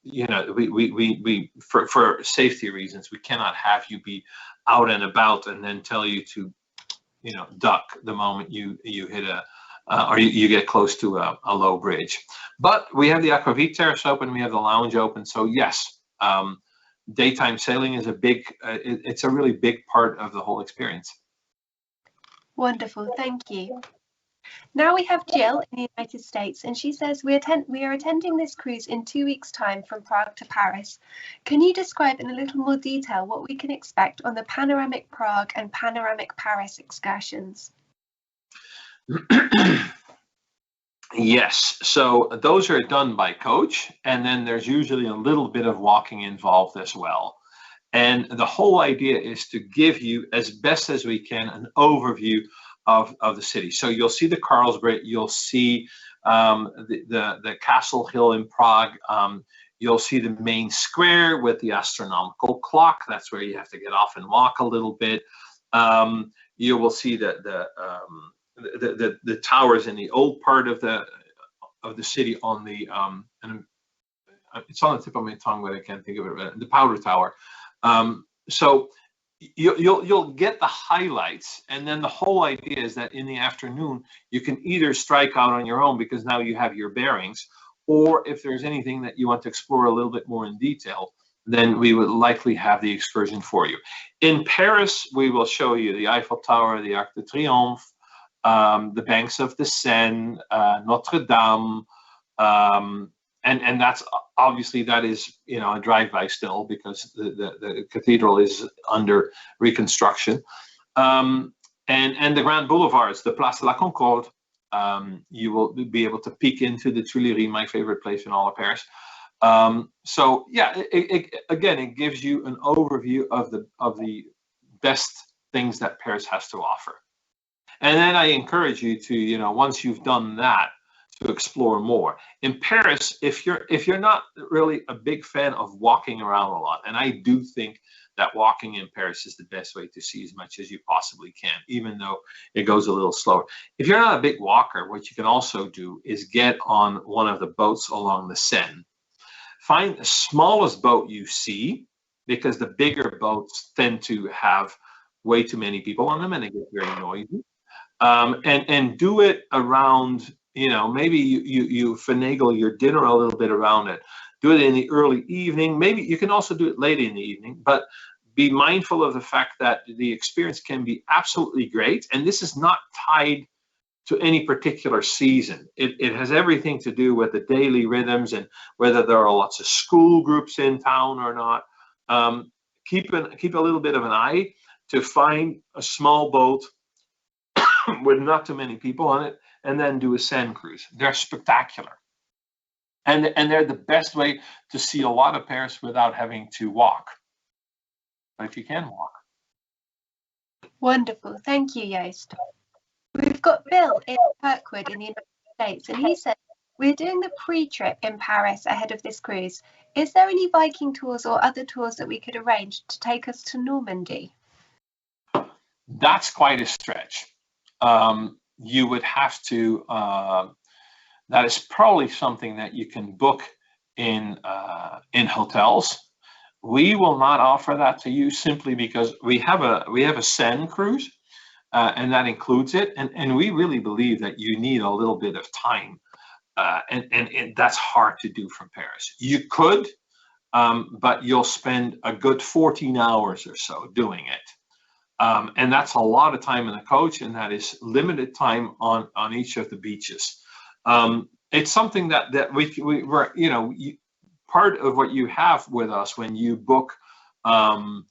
you know, we for safety reasons we cannot have you be out and about and then tell you to, you know, duck the moment you hit a or you get close to a low bridge. But we have the Aquavit terrace open, we have the lounge open, so yes. Daytime sailing is it's a really big part of the whole experience. Wonderful, thank you. Now we have Jill in the United States, and she says we are attending this cruise in 2 weeks' time from Prague to Paris. Can you describe in a little more detail what we can expect on the panoramic Prague and panoramic Paris excursions? Yes, so those are done by coach, and then there's usually a little bit of walking involved as well. And the whole idea is to give you, as best as we can, an overview of the city. So you'll see the Carlsbad, you'll see the Castle Hill in Prague, you'll see the main square with the astronomical clock. That's where you have to get off and walk a little bit. You will see the towers in the old part of the city on the and it's on the tip of my tongue, but I can't think of it. The Powder Tower. So you'll get the highlights, and then the whole idea is that in the afternoon you can either strike out on your own because now you have your bearings, or if there's anything that you want to explore a little bit more in detail, then we would likely have the excursion for you. In Paris, we will show you the Eiffel Tower, the Arc de Triomphe, the banks of the Seine, Notre Dame, and that's obviously that is, you know, a drive-by still because the cathedral is under reconstruction, and the grand boulevards, the Place de la Concorde. You will be able to peek into the Tuileries, my favorite place in all of Paris. So yeah, again, it gives you an overview of the best things that Paris has to offer. And then I encourage you to, you know, once you've done that, to explore more. In Paris, if you're not really a big fan of walking around a lot, and I do think that walking in Paris is the best way to see as much as you possibly can, even though it goes a little slower. If you're not a big walker, what you can also do is get on one of the boats along the Seine. Find the smallest boat you see, because the bigger boats tend to have way too many people on them and they get very noisy. And do it around, you know, maybe you finagle your dinner a little bit around it. Do it in the early evening. Maybe you can also do it late in the evening, but be mindful of the fact that the experience can be absolutely great. And this is not tied to any particular season. It has everything to do with the daily rhythms and whether there are lots of school groups in town or not. Keep a little bit of an eye to find a small boat with not too many people on it, and then do a Seine cruise. They're spectacular. And they're the best way to see a lot of Paris without having to walk. But if you can walk. Wonderful. Thank you, Joost. We've got Bill in Kirkwood in the United States, and he said, we're doing the pre-trip in Paris ahead of this cruise. Is there any Viking tours or other tours that we could arrange to take us to Normandy? That's quite a stretch. You would have to, that is probably something that you can book in hotels. We will not offer that to you simply because we have a Seine cruise, and that includes it. And we really believe that you need a little bit of time, and that's hard to do from Paris. You could, but you'll spend a good 14 hours or so doing it. And that's a lot of time in the coach, and that is limited time on each of the beaches. It's something that we're, you know, part of what you have with us when you book an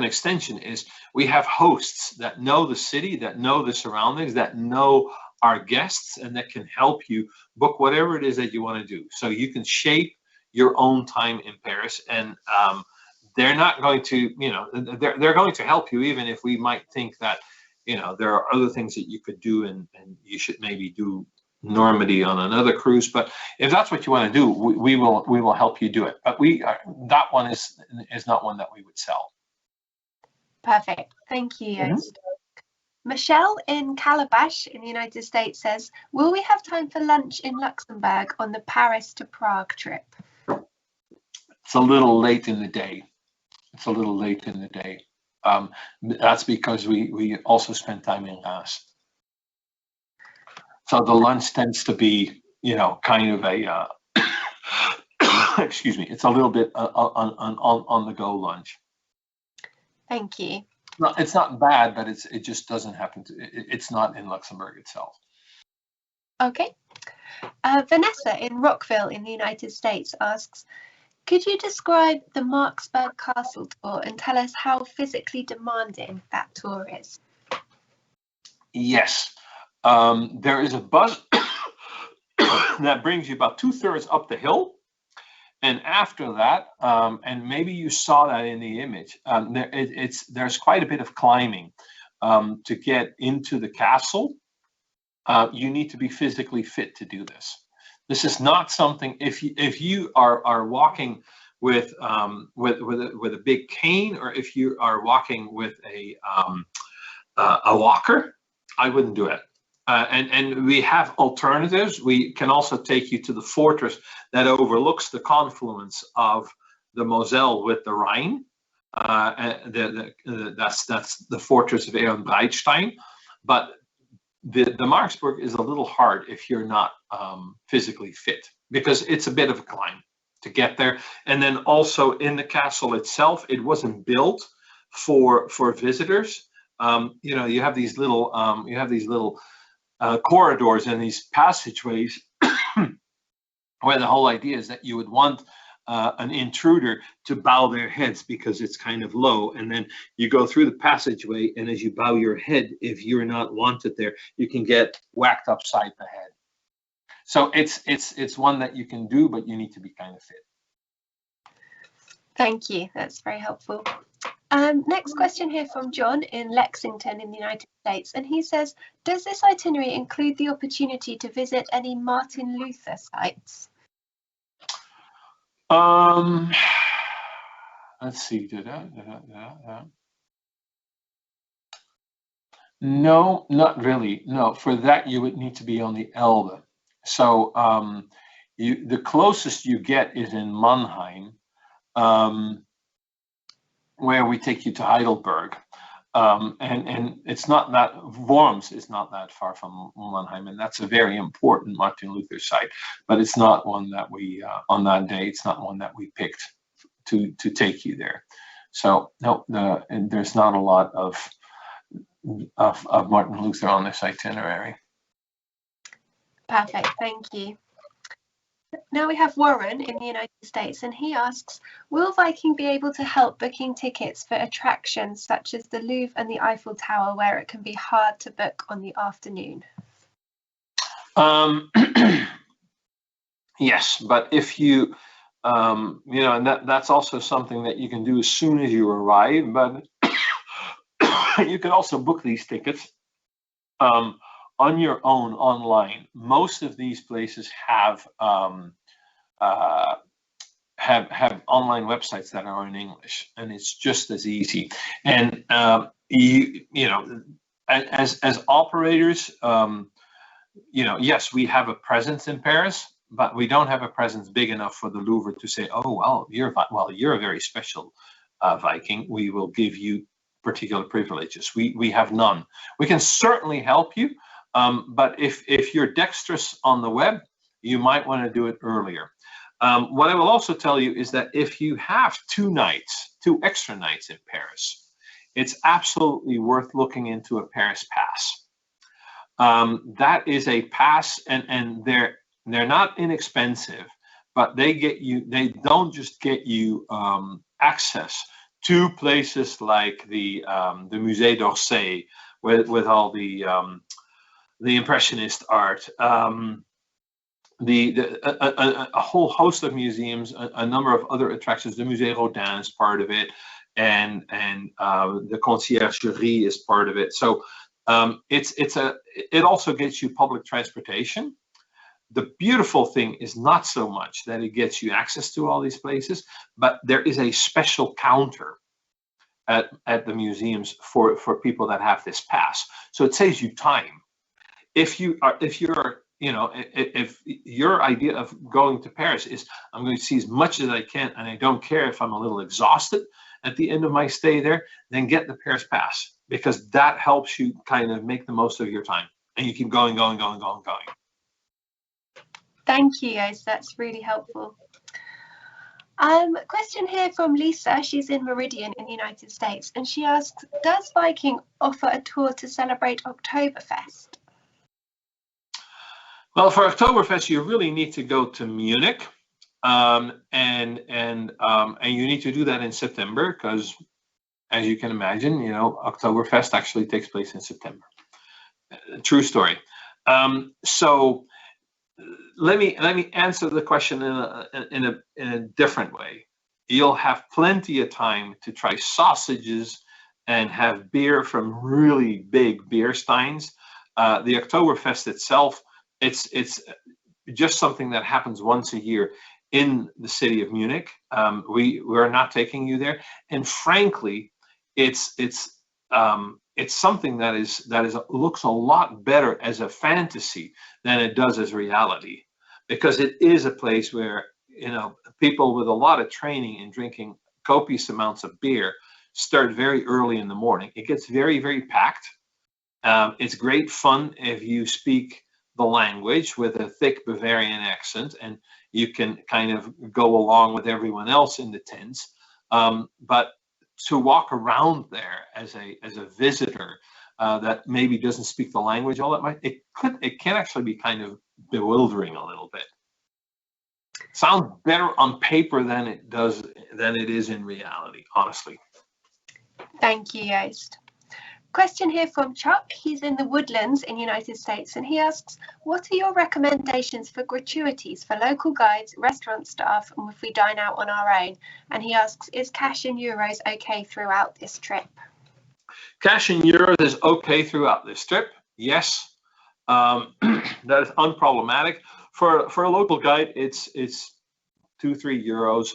extension is we have hosts that know the city, that know the surroundings, that know our guests, and that can help you book whatever it is that you want to do. So you can shape your own time in Paris, and they're not going to, you know, they're going to help you, even if we might think that, you know, there are other things that you could do and you should maybe do Normandy on another cruise. But if that's what you want to do, we will help you do it. But that one is not one that we would sell. Perfect. Thank you, Joost. Michelle in Calabash in the United States says, will we have time for lunch in Luxembourg on the Paris to Prague trip? It's a little late in the day. That's because we also spend time in Reims. So the lunch tends to be, kind of a, excuse me, it's a little bit on the go lunch. Thank you. No, it's not bad, but it just doesn't happen it's not in Luxembourg itself. Okay. Vanessa in Rockville in the United States asks, could you describe the Marksburg Castle tour and tell us how physically demanding that tour is? Yes. There is a bus that brings you about 2/3 up the hill. And after that, and maybe you saw that in the image, there's quite a bit of climbing to get into the castle. You need to be physically fit to do this. This is not something, if you are walking with a big cane, or if you are walking with a walker, I wouldn't do it. And we have alternatives. We can also take you to the fortress that overlooks the confluence of the Moselle with the Rhine. That's the fortress of Ehrenbreitstein. But the Marksburg is a little hard if you're not physically fit, because it's a bit of a climb to get there. And then also in the castle itself, it wasn't built for visitors. You have these little corridors and these passageways where the whole idea is that you would want an intruder to bow their heads because it's kind of low, and then you go through the passageway, and as you bow your head, if you're not wanted there, you can get whacked upside the head. So it's one that you can do, but you need to be kind of fit. Thank you. That's very helpful. Next question here from John in Lexington in the United States, and he says, does this itinerary include the opportunity to visit any Martin Luther sites? Let's see. No, not really. No, for that you would need to be on the Elbe. So the closest you get is in Mannheim, where we take you to Heidelberg, and it's not that, Worms is not that far from Mannheim, and that's a very important Martin Luther site, but it's not one that we, on that day, it's not one that we picked to take you there. So no, and there's not a lot of Martin Luther on this itinerary. Perfect, thank you. Now we have Warren in the United States, and he asks, will Viking be able to help booking tickets for attractions such as the Louvre and the Eiffel Tower, where it can be hard to book on the afternoon? Yes, but if you, and that's also something that you can do as soon as you arrive, but you can also book these tickets on your own online. Most of these places have online websites that are in English, and it's just as easy. And as operators, yes, we have a presence in Paris, but we don't have a presence big enough for the Louvre to say, oh well, you're a very special Viking. We will give you particular privileges. We have none. We can certainly help you. But if you're dexterous on the web, you might want to do it earlier. What I will also tell you is that if you have 2 extra nights in Paris, it's absolutely worth looking into a Paris pass. That is a pass, and they're not inexpensive, but they don't just get you access to places like the Musée d'Orsay with all the Impressionist art, a whole host of museums, a number of other attractions. The Musée Rodin is part of it, and the Conciergerie is part of it. So it also gets you public transportation, The beautiful thing is not so much that it gets you access to all these places, but there is a special counter at the museums for people that have this pass. So it saves you time. If your idea of going to Paris is, I'm going to see as much as I can, and I don't care if I'm a little exhausted at the end of my stay there, then get the Paris pass, because that helps you kind of make the most of your time, and you keep going. Thank you, guys. That's really helpful. Question here from Lisa. She's in Meridian in the United States, and she asks, does Viking offer a tour to celebrate Oktoberfest? Well, for Oktoberfest, you really need to go to Munich, and you need to do that in September, because, as you can imagine, Oktoberfest actually takes place in September. True story. So let me answer the question in a different way. You'll have plenty of time to try sausages and have beer from really big beer steins. The Oktoberfest itself, it's just something that happens once a year in the city of Munich. We're not taking you there, and frankly, it's something that looks a lot better as a fantasy than it does as reality, because it is a place where people with a lot of training in drinking copious amounts of beer start very early in the morning. It gets very, very packed. It's great fun if you speak the language with a thick Bavarian accent, and you can kind of go along with everyone else in the tents. But to walk around there as a visitor that maybe doesn't speak the language all that much, it can actually be kind of bewildering a little bit. Sounds better on paper than it is in reality, honestly. Thank you, Joost. Question here from Chuck. He's in the Woodlands in the United States, and he asks, what are your recommendations for gratuities for local guides, restaurant staff, and if we dine out on our own? And he asks, is cash in euros okay throughout this trip? Cash in euros is okay throughout this trip, yes. That is unproblematic. For a local guide, it's 2-3 euros.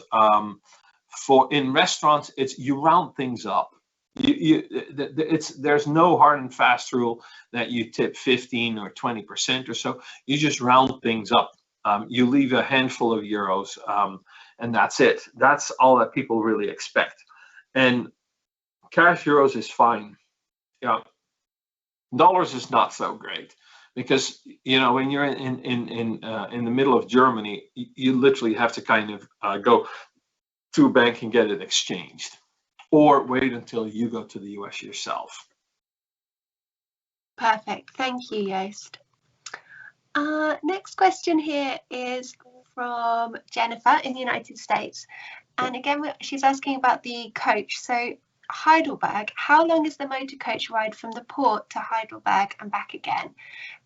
In restaurants, you round things up. There's no hard and fast rule that you tip 15 or 20% or so. You just round things up. You leave a handful of euros, and that's it. That's all that people really expect. And cash euros is fine. Dollars is not so great, because when you're in the middle of Germany, you literally have to kind of go to a bank and get it exchanged, or wait until you go to the US yourself. Perfect. Thank you, Joost. Next question here is from Jennifer in the United States. And again, she's asking about the coach. So Heidelberg, how long is the motor coach ride from the port to Heidelberg and back again?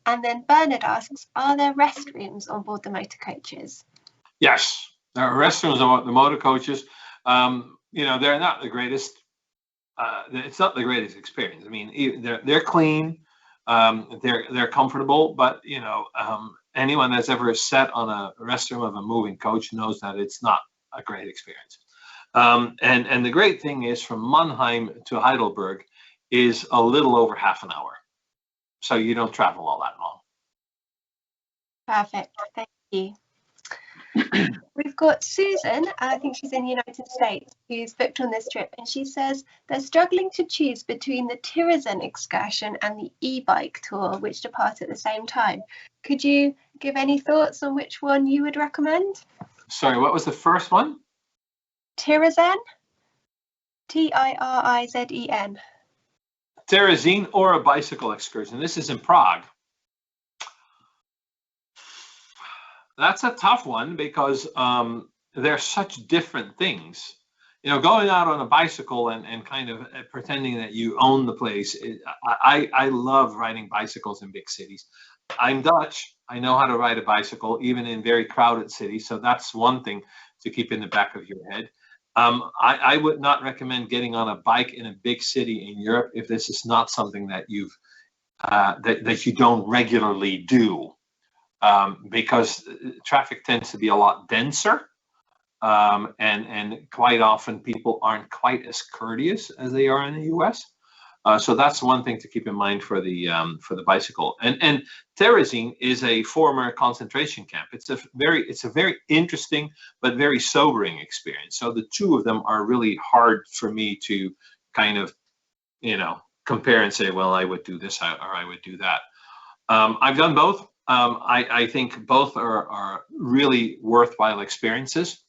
And then Bernard asks, are there restrooms on board the motor coaches? Yes, there are restrooms on the motor coaches. They're not the greatest. It's not the greatest experience. I mean, they're clean, they're comfortable, but anyone that's ever sat on a restroom of a moving coach knows that it's not a great experience. And the great thing is, from Mannheim to Heidelberg is a little over half an hour, so you don't travel all that long. Perfect. Thank you. We've got Susan, I think she's in the United States, who's booked on this trip, and she says they're struggling to choose between the Terrazine excursion and the e-bike tour, which depart at the same time. Could you give any thoughts on which one you would recommend? Sorry, what was the first one? Terrazine, T-I-R-I-Z-E-N. Terrazine or a bicycle excursion. This is in Prague. That's a tough one, because they're such different things. Going out on a bicycle and kind of pretending that you own the place. I love riding bicycles in big cities. I'm Dutch. I know how to ride a bicycle, even in very crowded cities. So that's one thing to keep in the back of your head. I would not recommend getting on a bike in a big city in Europe if this is not something that that you don't regularly do. because traffic tends to be a lot denser. And quite often people aren't quite as courteous as they are in the US. So that's one thing to keep in mind for the bicycle. And Terrazine is a former concentration camp. It's a very interesting but very sobering experience. So the two of them are really hard for me to kind of, compare and say, well, I would do this or I would do that. I've done both. I think both are really worthwhile experiences.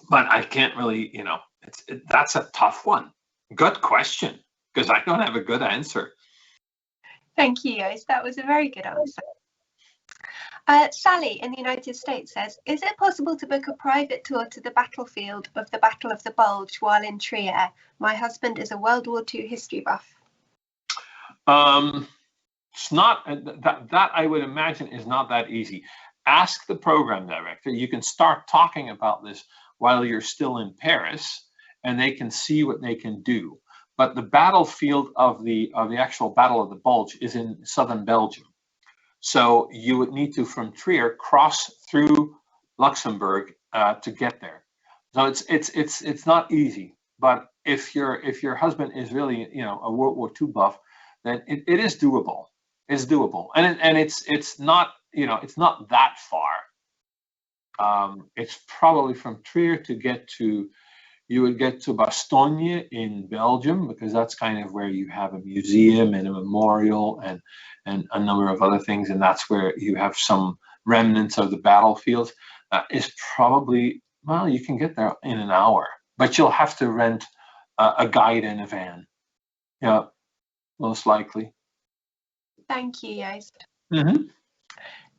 But I can't really, that's a tough one. Good question, because I don't have a good answer. Thank you, Joost. That was a very good answer. Sally in the United States says, is it possible to book a private tour to the battlefield of the Battle of the Bulge while in Trier? My husband is a World War II history buff. It's not, that I would imagine is not that easy. Ask the program director. You can start talking about this while you're still in Paris, and they can see what they can do. But the battlefield of the actual Battle of the Bulge is in southern Belgium. So you would need to, from Trier, cross through Luxembourg to get there. So it's not easy. But if your husband is really a World War II buff, then it is doable. It's doable, and it's not it's not that far. It's probably from Trier you would get to Bastogne in Belgium, because that's kind of where you have a museum and a memorial and a number of other things, and that's where you have some remnants of the battlefield. Is probably, well, you can get there in an hour, but you'll have to rent a guide and a van. Yeah, most likely. Thank you, Joost. Mm-hmm.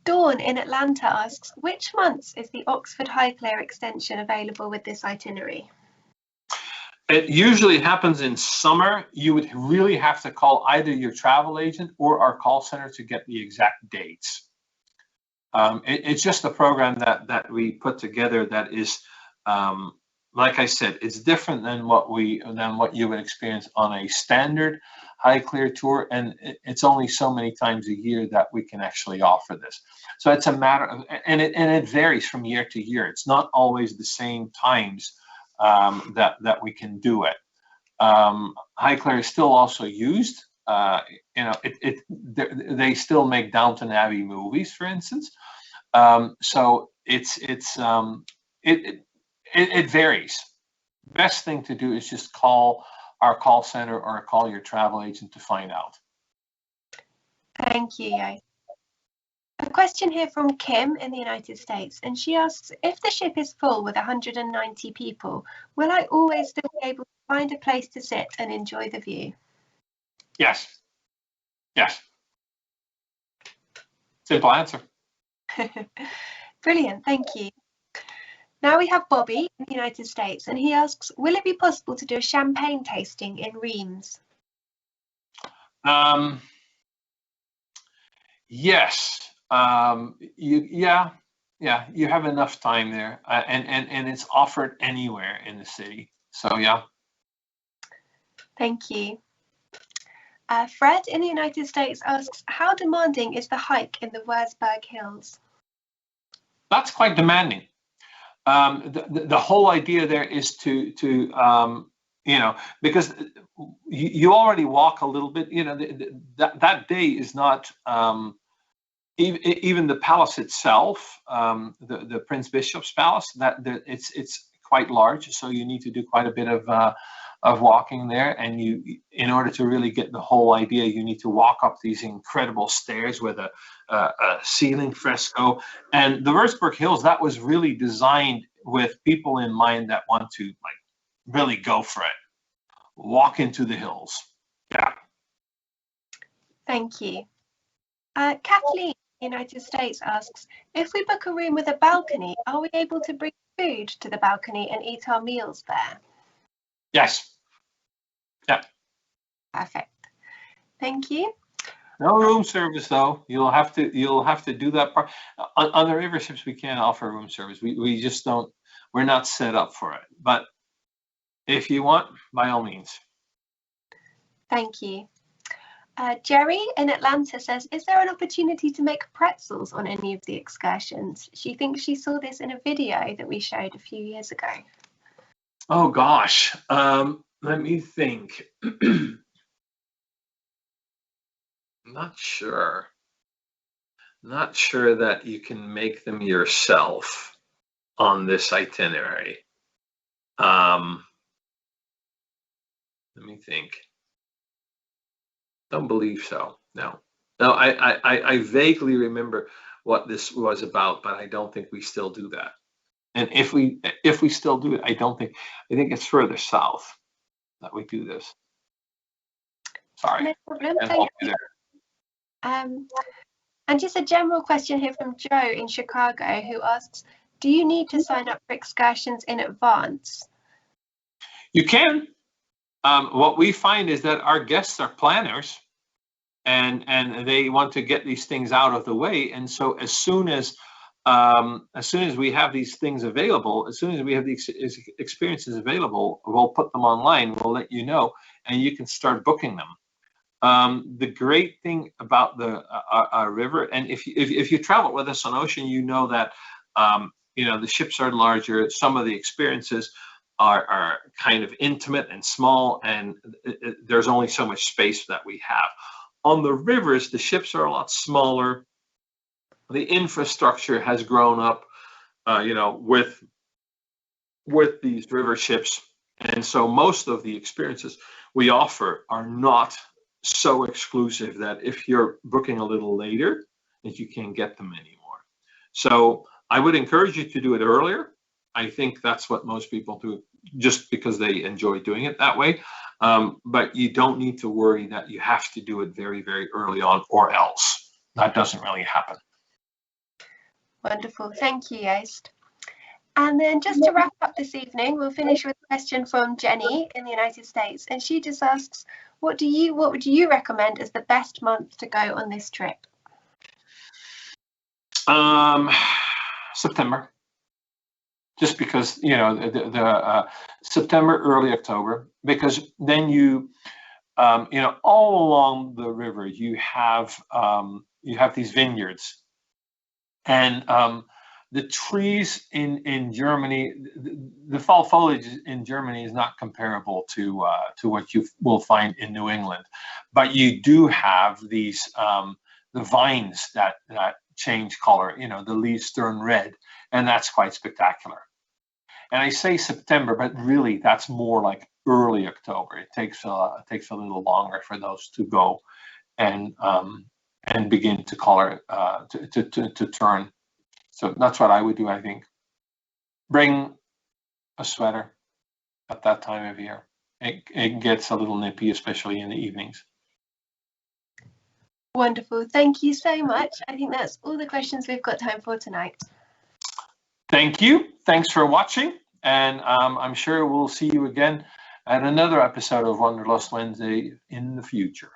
Dawn in Atlanta asks, which months is the Oxford Highclere extension available with this itinerary? It usually happens in summer. You would really have to call either your travel agent or our call center to get the exact dates. It's just a program that we put together that is, like I said, it's different than what you would experience on a standard Highclere tour, and it's only so many times a year that we can actually offer this. So it's a matter of, and it varies from year to year. It's not always the same times that we can do it. Highclere is still also used. They still make Downton Abbey movies, for instance. So it varies. Best thing to do is just call our call center or call your travel agent to find out. Thank you, Joost. A question here from Kim in the United States, and she asks, if the ship is full with 190 people, will I always still be able to find a place to sit and enjoy the view? Yes. Yes. Simple answer. Brilliant, thank you. Now we have Bobby in the United States, and he asks, will it be possible to do a champagne tasting in Reims? Yes. You have enough time there, and it's offered anywhere in the city. So yeah. Thank you. Fred in the United States asks, how demanding is the hike in the Wurzburg Hills? That's quite demanding. The whole idea there is to because you already walk a little bit. That day is not even the palace itself, the Prince Bishop's Palace. It's quite large, so you need to do quite a bit of walking there, and in order to really get the whole idea, you need to walk up these incredible stairs with a ceiling fresco. And the Wurzburg Hills, that was really designed with people in mind that want to really go for it, walk into the hills. Yeah. Thank you. Kathleen, United States asks, if we book a room with a balcony, are we able to bring food to the balcony and eat our meals there? Yes. Yeah. Perfect. Thank you. No room service though. You'll have to do that part. On the river ships, we can't offer room service. We just don't. We're not set up for it. But if you want, by all means. Thank you. Jerry in Atlanta says, is there an opportunity to make pretzels on any of the excursions? She thinks she saw this in a video that we showed a few years ago. Oh gosh, let me think. Not sure. Not sure that you can make them yourself on this itinerary. Let me think. Don't believe so. No. I vaguely remember what this was about, but I don't think we still do that. And if we still do it, I think it's further south that we do this. Sorry. No problem. Can't help you there. And just a general question here from Joe in Chicago, who asks, do you need to sign up for excursions in advance? You can. What we find is that our guests are planners, and they want to get these things out of the way. And so as soon as we have these things available, as soon as we have these experiences available, we'll put them online. We'll let you know, and you can start booking them. The great thing about the river, and if you travel with us on ocean, you know that the ships are larger. Some of the experiences are kind of intimate and small, and there's only so much space that we have. On the rivers, the ships are a lot smaller. The infrastructure has grown up, with these river ships, and so most of the experiences we offer are not so exclusive that if you're booking a little later, that you can't get them anymore. So I would encourage you to do it earlier. I think that's what most people do, just because they enjoy doing it that way. But you don't need to worry that you have to do it very, very early on, or else. That doesn't really happen. Wonderful. Thank you, Joost. And then just to wrap up this evening, we'll finish with a question from Jenny in the United States. And she just asks, what would you recommend as the best month to go on this trip? September. Just because, the September, early October, because then all along the river, you have these vineyards, and the trees in Germany, the fall foliage in Germany is not comparable to what you will find in New England, but you do have these the vines that change color. The leaves turn red, and that's quite spectacular. And I say September, but really that's more like early October. It takes a little longer for those to go and begin to color to turn. So that's what I would do. I think bring a sweater at that time of year. It gets a little nippy, especially in the evenings. Wonderful. Thank you so much. I think that's all the questions we've got time for tonight. Thank you. Thanks for watching. And I'm sure we'll see you again at another episode of Wanderlust Wednesday in the future.